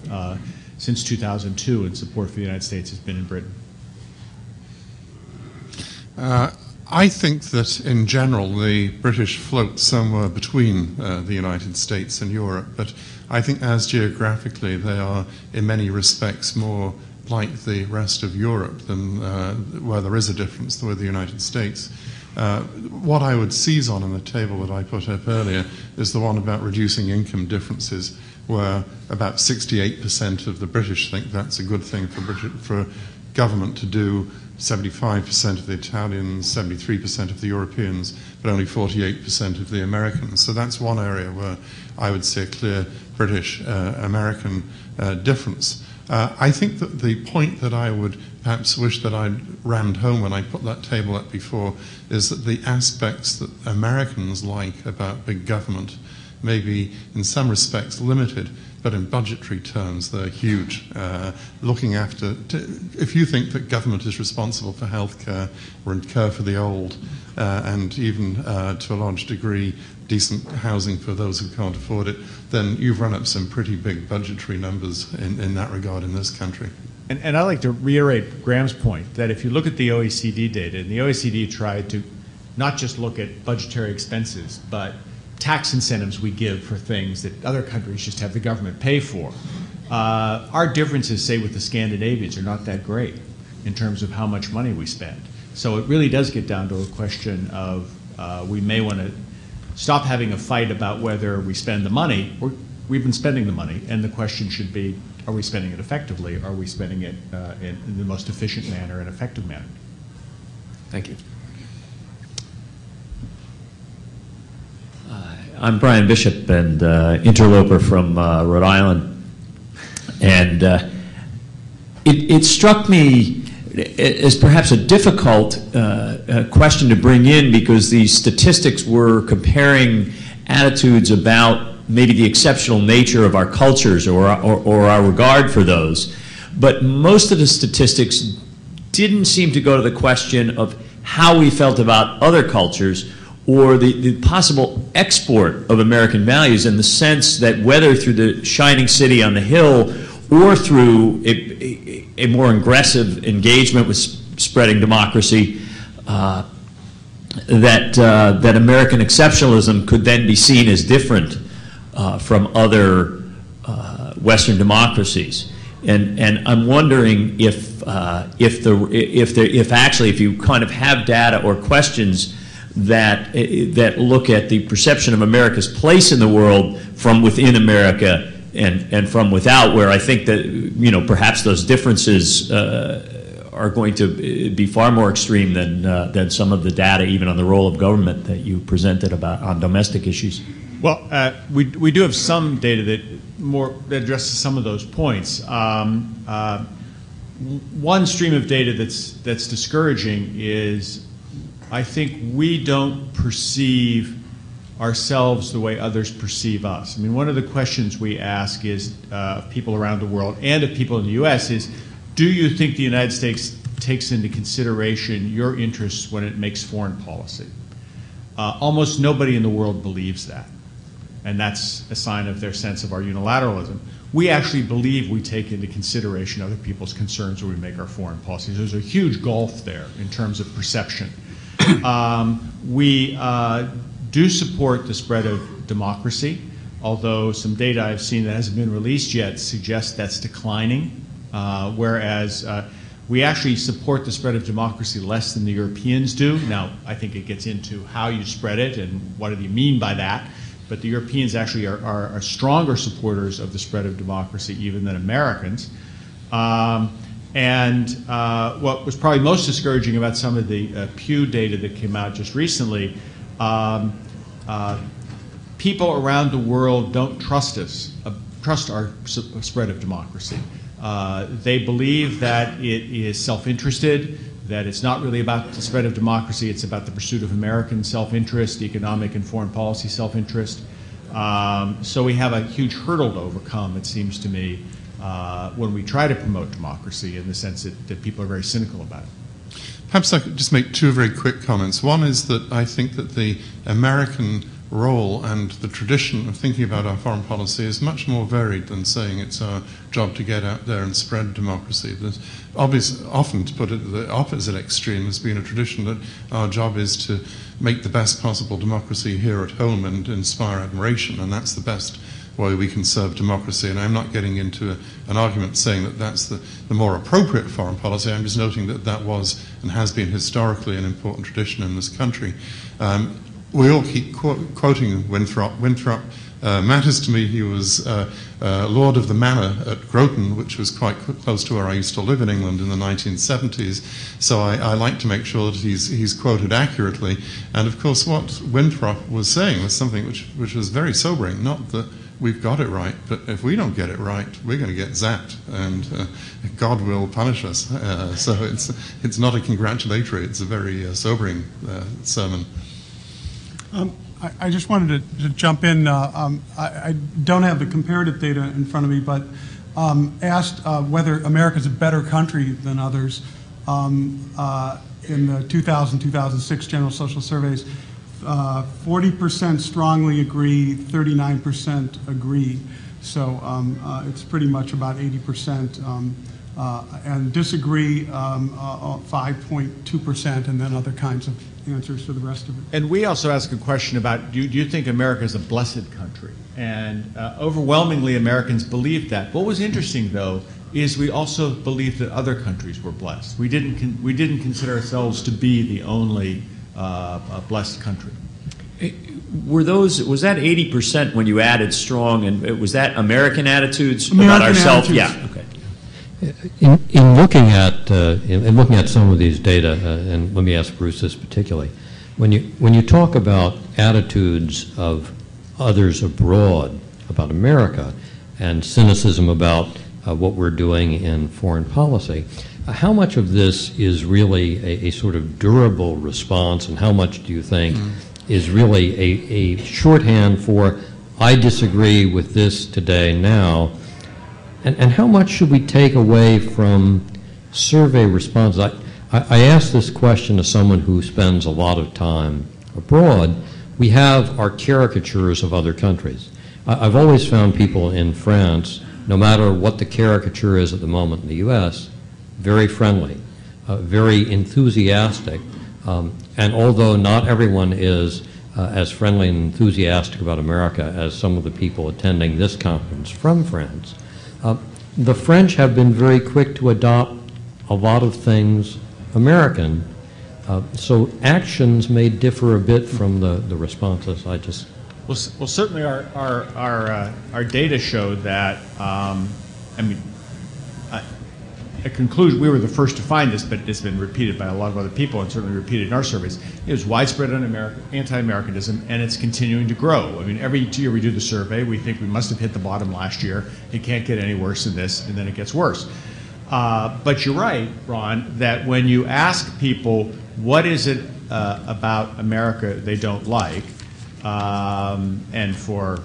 since 2002 in support for the United States has been in Britain. I think that in general the British float somewhere between the United States and Europe, but I think as geographically they are in many respects more like the rest of Europe than where there is a difference with the United States. What I would seize on in the table that I put up earlier is the one about reducing income differences, where about 68% of the British think that's a good thing for government to do, 75% of the Italians, 73% of the Europeans, but only 48% of the Americans. So that's one area where I would see a clear British-American difference. I think that the point that I would perhaps wish that I'd rammed home when I put that table up before is that the aspects that Americans like about big government may be in some respects limited, but in budgetary terms they're huge. Looking after, if you think that government is responsible for healthcare or care for the old, and even to a large degree decent housing for those who can't afford it, then you've run up some pretty big budgetary numbers in that regard in this country. And I'd like to reiterate Graham's point that if you look at the OECD data, and the OECD tried to not just look at budgetary expenses, but tax incentives we give for things that other countries just have the government pay for. Our differences, say, with the Scandinavians are not that great in terms of how much money we spend. So it really does get down to a question of we may want to stop having a fight about whether we spend the money. We've been spending the money, and the question should be, are we spending it effectively? Are we spending it in the most efficient manner and effective manner? Thank you. I'm Brian Bishop, and interloper from Rhode Island, and it struck me as perhaps a difficult question to bring in, because these statistics were comparing attitudes about maybe the exceptional nature of our cultures or our regard for those, but most of the statistics didn't seem to go to the question of how we felt about other cultures, or the possible export of American values, in the sense that whether through the shining city on the hill or through a more aggressive engagement with spreading democracy, that American exceptionalism could then be seen as different from other Western democracies. And I'm wondering if you kind of have data or questions that look at the perception of America's place in the world from within America and from without, where I think that perhaps those differences are going to be far more extreme than some of the data, even on the role of government, that you presented about on domestic issues. Well, we do have some data that addresses some of those points. One stream of data that's discouraging is, I think we don't perceive ourselves the way others perceive us. I mean, one of the questions we ask is of people around the world and of people in the U.S. is, do you think the United States takes into consideration your interests when it makes foreign policy? Almost nobody in the world believes that, and that's a sign of their sense of our unilateralism. We actually believe we take into consideration other people's concerns when we make our foreign policies. There's a huge gulf there in terms of perception. We do support the spread of democracy, although some data I've seen that hasn't been released yet suggests that's declining, whereas we actually support the spread of democracy less than the Europeans do. Now, I think it gets into how you spread it and what do you mean by that, but the Europeans actually are stronger supporters of the spread of democracy even than Americans. And what was probably most discouraging about some of the Pew data that came out just recently, people around the world don't trust us, trust our spread of democracy. They believe that it is self-interested, that it's not really about the spread of democracy, it's about the pursuit of American self-interest, economic and foreign policy self-interest. So we have a huge hurdle to overcome, it seems to me, when we try to promote democracy, in the sense that people are very cynical about it. Perhaps I could just make two very quick comments. One is that I think that the American role and the tradition of thinking about our foreign policy is much more varied than saying it's our job to get out there and spread democracy. There's often, to put it at the opposite extreme, has been a tradition that our job is to make the best possible democracy here at home and inspire admiration, and that's the best way we can serve democracy. And I'm not getting into an argument saying that that's the more appropriate foreign policy. I'm just noting that that was and has been historically an important tradition in this country. We all keep quoting Winthrop. Winthrop matters to me. He was Lord of the Manor at Groton, which was quite close to where I used to live in England in the 1970s. So I like to make sure that he's quoted accurately. And of course, what Winthrop was saying was something which was very sobering. Not that we've got it right, but if we don't get it right, we're going to get zapped, and God will punish us. So it's not a congratulatory; it's a very sobering sermon. I just wanted to jump in. I don't have the comparative data in front of me, but asked whether America is a better country than others in the 2000-2006 General Social Surveys. 40% strongly agree, 39% agree. So it's pretty much about 80%. And disagree, 5.2%, and then other kinds of answers for the rest of it. And we also ask a question about, do you think America is a blessed country? And overwhelmingly Americans believe that. What was interesting, though, is we also believed that other countries were blessed. We didn't consider ourselves to be the only blessed country. Was that 80% when you added strong, and was that American attitudes American about ourselves? Attitudes. Yeah. Okay. In looking at some of these data, and let me ask Bruce this particularly, when you talk about attitudes of others abroad about America and cynicism about what we're doing in foreign policy, how much of this is really a sort of durable response, and how much do you think is really a shorthand for I disagree with this today now? And how much should we take away from survey responses? I asked this question to someone who spends a lot of time abroad. We have our caricatures of other countries. I've always found people in France, no matter what the caricature is at the moment in the U.S., very friendly, very enthusiastic. And although not everyone is as friendly and enthusiastic about America as some of the people attending this conference from France, the French have been very quick to adopt a lot of things American. So actions may differ a bit from the responses. Well, certainly our data showed that. A conclusion, we were the first to find this, but it's been repeated by a lot of other people and certainly repeated in our surveys. It was widespread anti-Americanism, and it's continuing to grow. I mean, every year we do the survey, we think we must have hit the bottom last year. It can't get any worse than this, and then it gets worse. But you're right, Ron, that when you ask people what is it about America they don't like, and for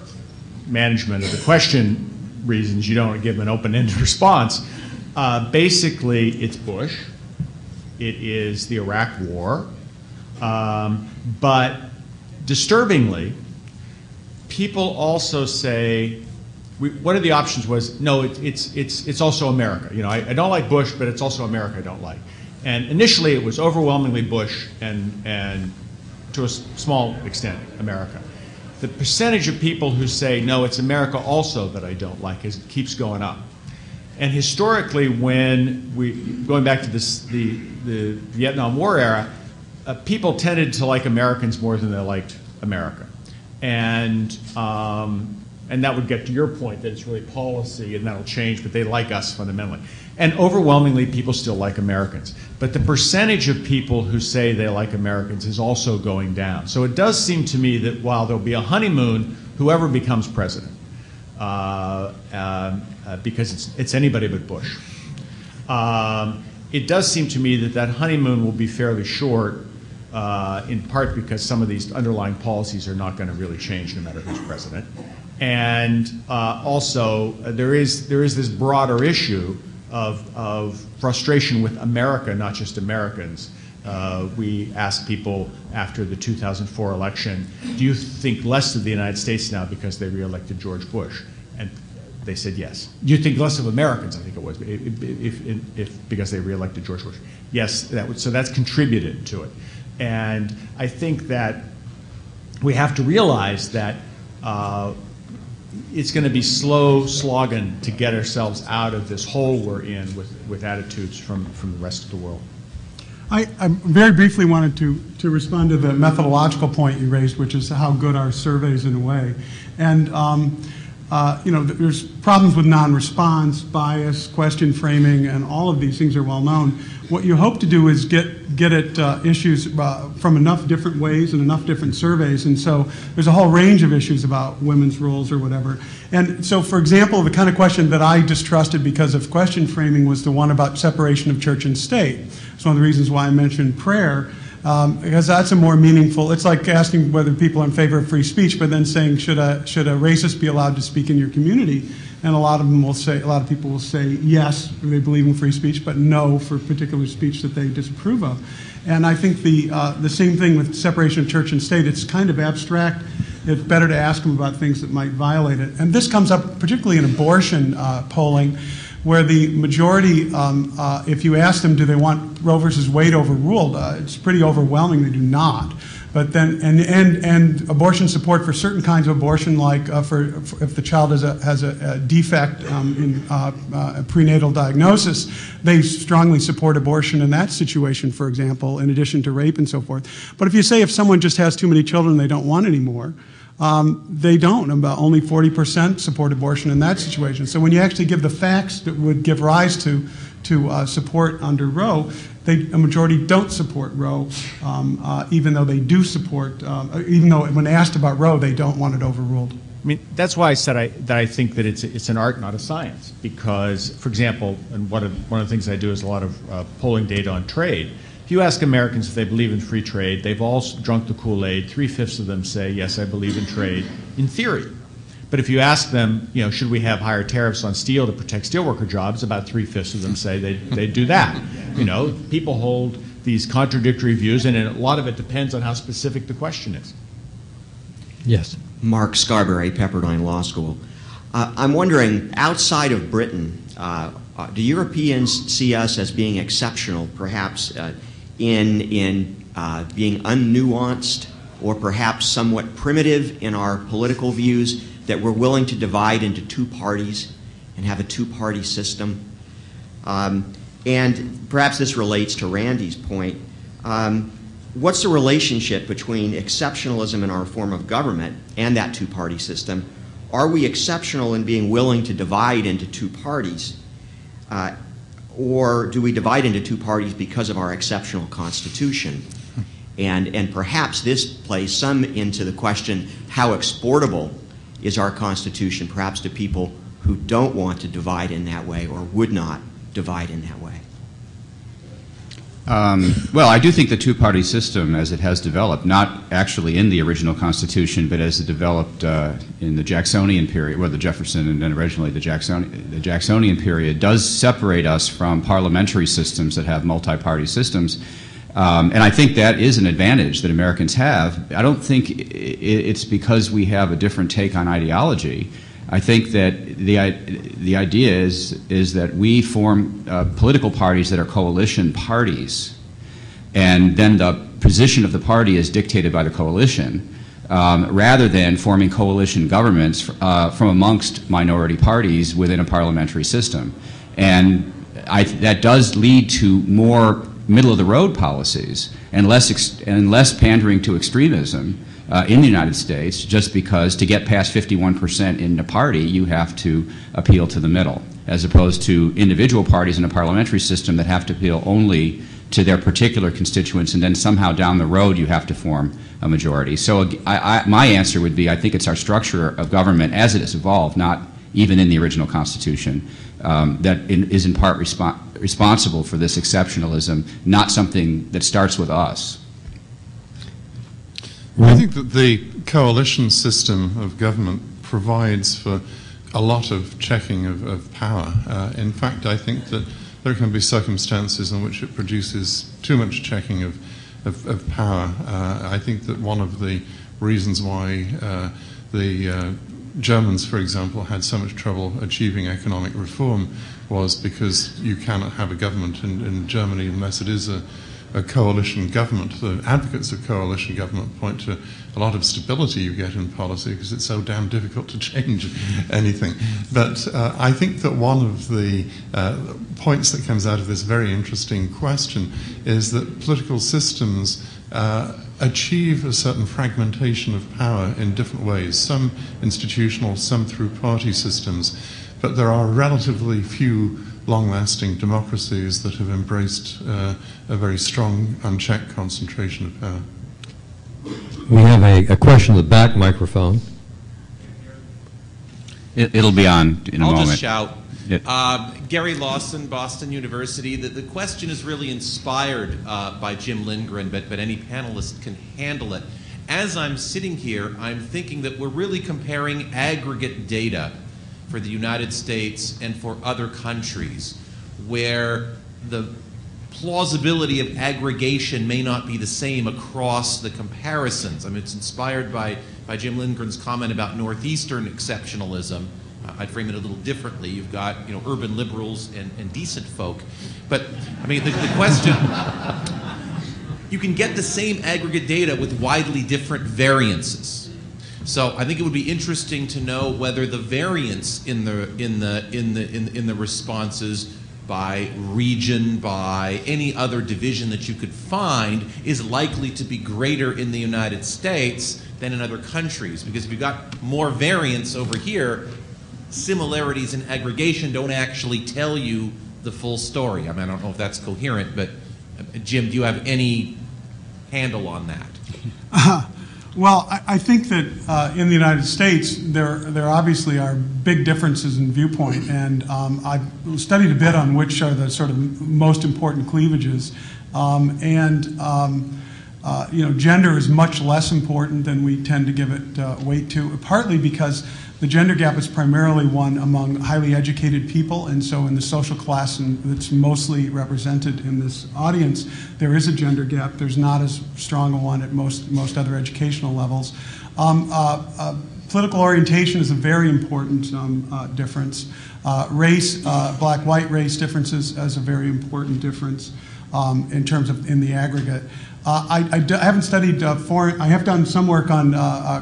management of the question reasons, you don't give them an open-ended response, Basically, it's Bush. It is the Iraq War. But disturbingly, people also say, one of the options was, no, it's also America. You know, I don't like Bush, but it's also America I don't like. And initially, it was overwhelmingly Bush and to a small extent, America. The percentage of people who say, no, it's America also that I don't like keeps going up. And historically, going back to the Vietnam War era, people tended to like Americans more than they liked America. And that would get to your point that it's really policy and that'll change, but they like us fundamentally. And overwhelmingly, people still like Americans. But the percentage of people who say they like Americans is also going down. So it does seem to me that while there'll be a honeymoon, whoever becomes president, because it's anybody but Bush, it does seem to me that honeymoon will be fairly short, in part because some of these underlying policies are not going to really change no matter who's president. And also, there is this broader issue of frustration with America, not just Americans. We asked people after the 2004 election, do you think less of the United States now because they reelected George Bush? And they said yes. Do you think less of Americans, I think it was, if because they reelected George Bush? Yes, so that's contributed to it. And I think that we have to realize that it's going to be slow slogging to get ourselves out of this hole we're in with attitudes from the rest of the world. I very briefly wanted to respond to the methodological point you raised, which is how good are surveys in a way. And you know, there's problems with non-response, bias, question framing, and all of these things are well known. What you hope to do is get at issues from enough different ways and enough different surveys, and so there's a whole range of issues about women's roles or whatever. And so, for example, the kind of question that I distrusted because of question framing was the one about separation of church and state. It's one of the reasons why I mentioned prayer. Because that's a more meaningful, it's like asking whether people are in favor of free speech, but then saying, should a racist be allowed to speak in your community? And a lot of people will say yes, they believe in free speech, but no for particular speech that they disapprove of. And I think the same thing with separation of church and state, it's kind of abstract. It's better to ask them about things that might violate it. And this comes up particularly in abortion polling, where the majority, if you ask them, do they want Roe versus Wade overruled, it's pretty overwhelming they do not. But then, and abortion support for certain kinds of abortion, like if the child has a defect in prenatal diagnosis, they strongly support abortion in that situation, for example, in addition to rape and so forth. But if someone just has too many children they don't want anymore, they don't. About only 40% support abortion in that situation. So when you actually give the facts that would give rise to support under Roe, a majority don't support Roe, even though they do support, even though when asked about Roe, they don't want it overruled. I mean, that's why I said that I think that it's an art, not a science. Because, for example, and one of the things I do is a lot of polling data on trade. If you ask Americans if they believe in free trade, they've all drunk the Kool-Aid. 3/5 of them say, yes, I believe in trade, in theory. But if you ask them, you know, should we have higher tariffs on steel to protect steelworker jobs, about 3/5 of them say they do that. You know, people hold these contradictory views, and a lot of it depends on how specific the question is. Yes. Mark Scarberry, Pepperdine Law School. I'm wondering, outside of Britain, do Europeans see us as being exceptional, perhaps in being unnuanced or perhaps somewhat primitive in our political views, that we're willing to divide into two parties and have a two-party system? And perhaps this relates to Randy's point. What's the relationship between exceptionalism in our form of government and that two-party system? Are we exceptional in being willing to divide into two parties? Or do we divide into two parties because of our exceptional Constitution? And perhaps this plays some into the question, how exportable is our Constitution, perhaps to people who don't want to divide in that way or would not divide in that way? Well, I do think the two-party system, as it has developed, not actually in the original Constitution, but as it developed in the Jacksonian period, well, the Jefferson and then originally the Jacksonian period, does separate us from parliamentary systems that have multi-party systems. And I think that is an advantage that Americans have. I don't think it's because we have a different take on ideology. I think that the idea is that we form political parties that are coalition parties, and then the position of the party is dictated by the coalition, rather than forming coalition governments from amongst minority parties within a parliamentary system. And that does lead to more middle-of-the-road policies and less pandering to extremism in the United States, just because to get past 51% in the party, you have to appeal to the middle, as opposed to individual parties in a parliamentary system that have to appeal only to their particular constituents, and then somehow down the road you have to form a majority. So my answer would be, I think it's our structure of government as it has evolved, not even in the original Constitution, that is in part responsible for this exceptionalism, not something that starts with us. I think that the coalition system of government provides for a lot of checking of power. In fact, I think that there can be circumstances in which it produces too much checking of power. I think that one of the reasons why the Germans, for example, had so much trouble achieving economic reform was because you cannot have a government in Germany unless it is a coalition government. The advocates of coalition government point to a lot of stability you get in policy because it's so damn difficult to change anything. But I think that one of the points that comes out of this very interesting question is that political systems achieve a certain fragmentation of power in different ways, some institutional, some through party systems, but there are relatively few long-lasting democracies that have embraced a very strong, unchecked concentration of power. We have a question in the back microphone. It'll be on in a moment. I'll just shout. Gary Lawson, Boston University. The question is really inspired by Jim Lindgren, but any panelist can handle it. As I'm sitting here, I'm thinking that we're really comparing aggregate data for the United States and for other countries, where the plausibility of aggregation may not be the same across the comparisons. I mean, it's inspired by Jim Lindgren's comment about Northeastern exceptionalism. I'd frame it a little differently. You've got, urban liberals and decent folk. But, I mean, the question, you can get the same aggregate data with widely different variances. So I think it would be interesting to know whether the variance in the responses by region, by any other division that you could find, is likely to be greater in the United States than in other countries. Because if you've got more variance over here, similarities in aggregation don't actually tell you the full story. I mean, I don't know if that's coherent, but Jim, do you have any handle on that? Well, I think that in the United States, there obviously are big differences in viewpoint, and I've studied a bit on which are the sort of most important cleavages. Gender is much less important than we tend to give it weight to, partly because the gender gap is primarily one among highly educated people, and so in the social class that's mostly represented in this audience, there is a gender gap. There's not as strong a one at most other educational levels. Political orientation is a very important difference. Race, black-white race differences is a very important difference in terms of in the aggregate. I haven't studied foreign. I have done some work on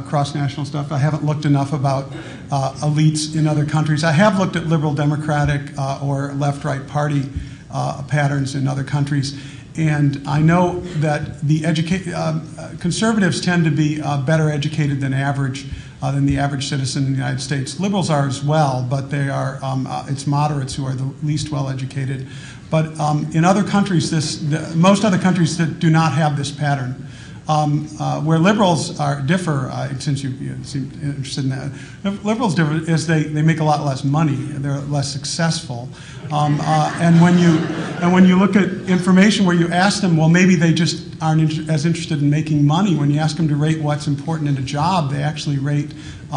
cross-national stuff. I haven't looked enough about elites in other countries. I have looked at liberal democratic or left-right party patterns in other countries, and I know that the conservatives tend to be better educated than the average citizen in the United States. Liberals are as well, but they are it's moderates who are the least well educated. But in other countries, most other countries that do not have this pattern, Where liberals differ, since you seem interested in that, liberals differ is they make a lot less money. They're less successful. And when you look at information where you ask them, well, maybe they just aren't as interested in making money. When you ask them to rate what's important in a job, they actually rate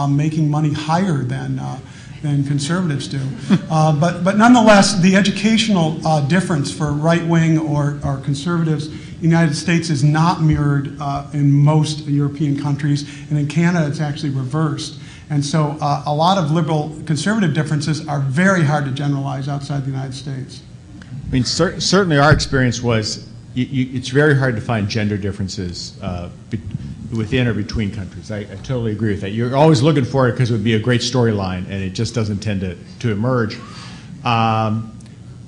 making money higher than conservatives do. But nonetheless, the educational difference for right-wing or conservatives in the United States is not mirrored in most European countries, and in Canada it's actually reversed. And so a lot of liberal-conservative differences are very hard to generalize outside the United States. I mean, certainly our experience was it's very hard to find gender differences within or between countries. I totally agree with that. You're always looking for it because it would be a great storyline, and it just doesn't tend to emerge.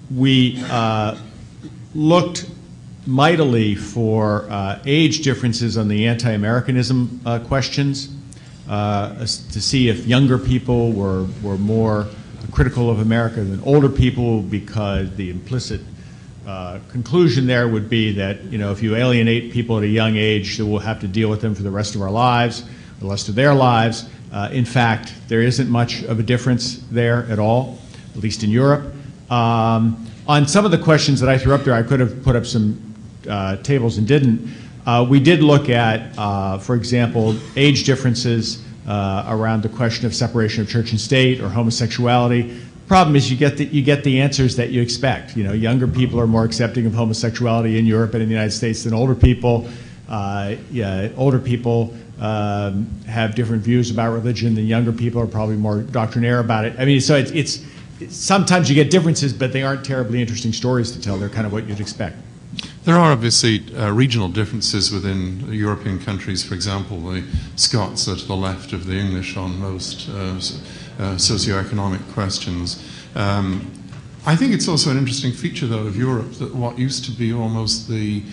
We looked mightily for age differences on the anti-Americanism questions to see if younger people were more critical of America than older people, because the implicit conclusion there would be that, you know, if you alienate people at a young age, that we'll have to deal with them for the rest of our lives, the rest of their lives. In fact, there isn't much of a difference there at all, at least in Europe. On some of the questions that I threw up there, I could have put up some tables and didn't. We did look at, for example, age differences around the question of separation of church and state or homosexuality. Problem is you get the answers that you expect. You know, younger people are more accepting of homosexuality in Europe and in the United States than older people. Older people have different views about religion than younger people, are probably more doctrinaire about it. I mean, so it's sometimes you get differences, but they aren't terribly interesting stories to tell. They're kind of what you'd expect. There are obviously regional differences within European countries. For example, the Scots are to the left of the English on most socioeconomic questions. I think it's also an interesting feature, though, of Europe that what used to be almost the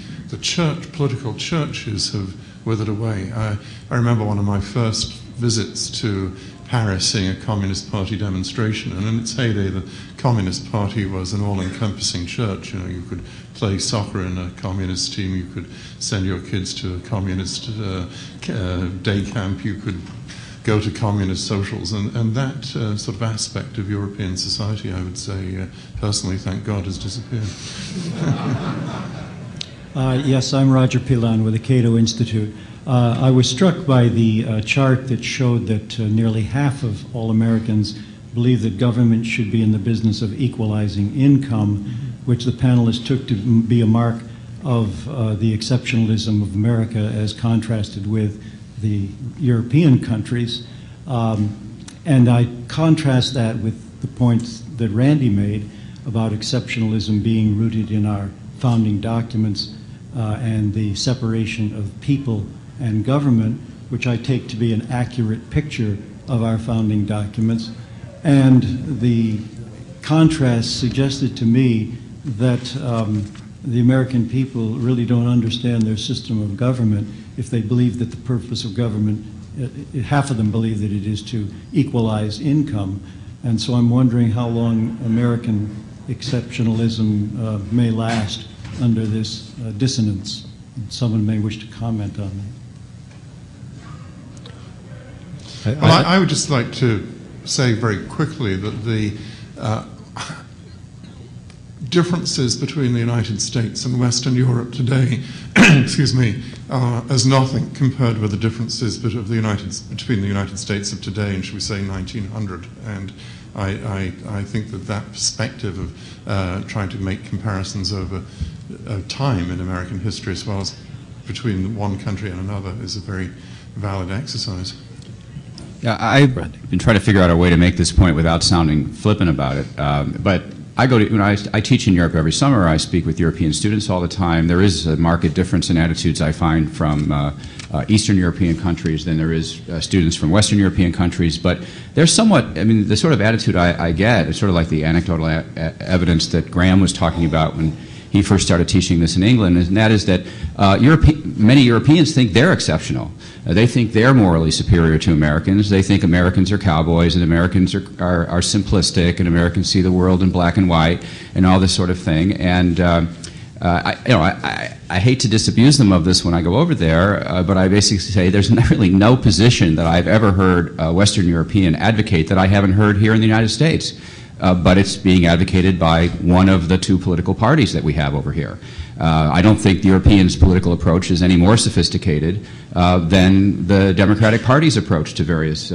political churches have withered away. I remember one of my first visits to Paris seeing a Communist Party demonstration, and in its heyday the Communist Party was an all-encompassing church. You know, you could play soccer in a communist team, you could send your kids to a communist day camp, you could go to communist socials, and that sort of aspect of European society, I would say, personally, thank God, has disappeared. Yes, I'm Roger Pilon with the Cato Institute. I was struck by the chart that showed that nearly half of all Americans believe that government should be in the business of equalizing income, which the panelists took to be a mark of the exceptionalism of America as contrasted with the European countries. And I contrast that with the points that Randy made about exceptionalism being rooted in our founding documents and the separation of people and government, which I take to be an accurate picture of our founding documents. And the contrast suggested to me that the American people really don't understand their system of government if they believe that the purpose of government, half of them believe that it is to equalize income. And so I'm wondering how long American exceptionalism may last under this dissonance. Someone may wish to comment on that. Well, I would just like to say very quickly that the differences between the United States and Western Europe today, excuse me, are as nothing compared with the differences between the United States of today and, shall we say, 1900. And I think that perspective of trying to make comparisons over time in American history as well as between one country and another is a very valid exercise. Yeah, I've been trying to figure out a way to make this point without sounding flippant about it. But I go to, when I teach in Europe every summer, I speak with European students all the time. There is a marked difference in attitudes I find from Eastern European countries than there is students from Western European countries. But there's somewhat, I mean, the sort of attitude I get is sort of like the anecdotal evidence that Graham was talking about when he first started teaching this in England, and that is that many Europeans think they're exceptional. They think they're morally superior to Americans. They think Americans are cowboys and Americans are simplistic and Americans see the world in black and white and all this sort of thing. And I hate to disabuse them of this when I go over there, but I basically say there's really no position that I've ever heard a Western European advocate that I haven't heard here in the United States. But it's being advocated by one of the two political parties that we have over here. I don't think the Europeans' political approach is any more sophisticated than the Democratic Party's approach to various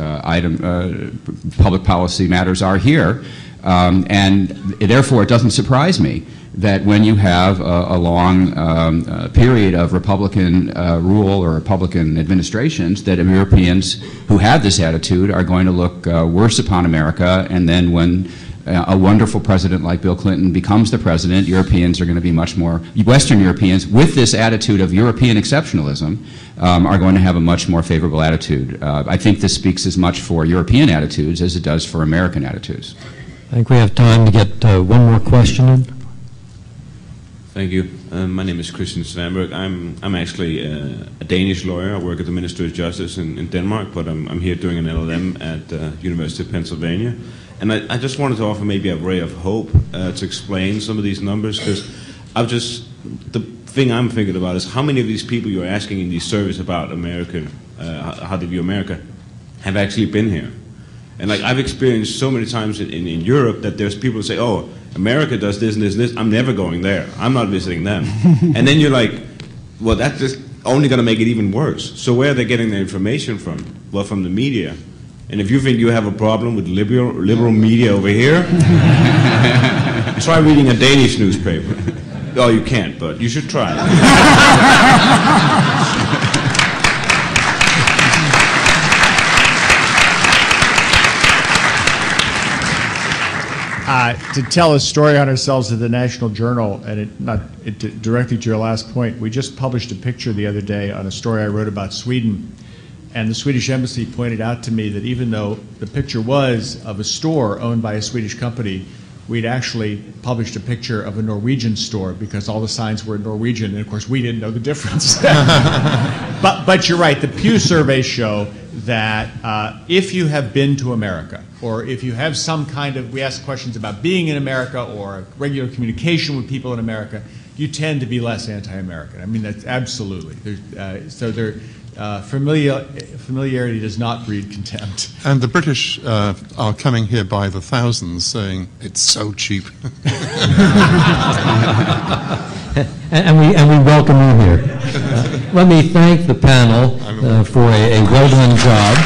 public policy matters are here. And therefore, it doesn't surprise me that when you have a long period of Republican rule or Republican administrations, that Europeans who have this attitude are going to look worse upon America, and then when a wonderful president like Bill Clinton becomes the president, Europeans are going to be much more, Western Europeans with this attitude of European exceptionalism are going to have a much more favorable attitude. I think this speaks as much for European attitudes as it does for American attitudes. I think we have time to get one more question in. Thank you. My name is Christian Svanberg. I'm actually a Danish lawyer. I work at the Ministry of Justice in Denmark, but I'm here doing an LLM at the University of Pennsylvania. And I just wanted to offer maybe a ray of hope to explain some of these numbers, because the thing I'm thinking about is how many of these people you're asking in these surveys about America, how they view America, have actually been here. And like I've experienced so many times in Europe that there's people who say, oh, America does this and this and this, I'm never going there. I'm not visiting them. And then you're like, well, that's just only going to make it even worse. So where are they getting their information from? Well, from the media. And if you think you have a problem with liberal media over here, try reading a Danish newspaper. Oh, you can't, but you should try. To tell a story on ourselves at the National Journal, and directly to your last point, we just published a picture the other day on a story I wrote about Sweden, and the Swedish Embassy pointed out to me that even though the picture was of a store owned by a Swedish company, we'd actually published a picture of a Norwegian store because all the signs were in Norwegian, and of course we didn't know the difference. But you're right, the Pew surveys show that if you have been to America, or if you have some kind of, we ask questions about being in America or regular communication with people in America, you tend to be less anti-American. I mean, that's absolutely. Familiarity does not breed contempt. And the British are coming here by the thousands saying, it's so cheap. and we welcome you here. Let me thank the panel for a well-done job.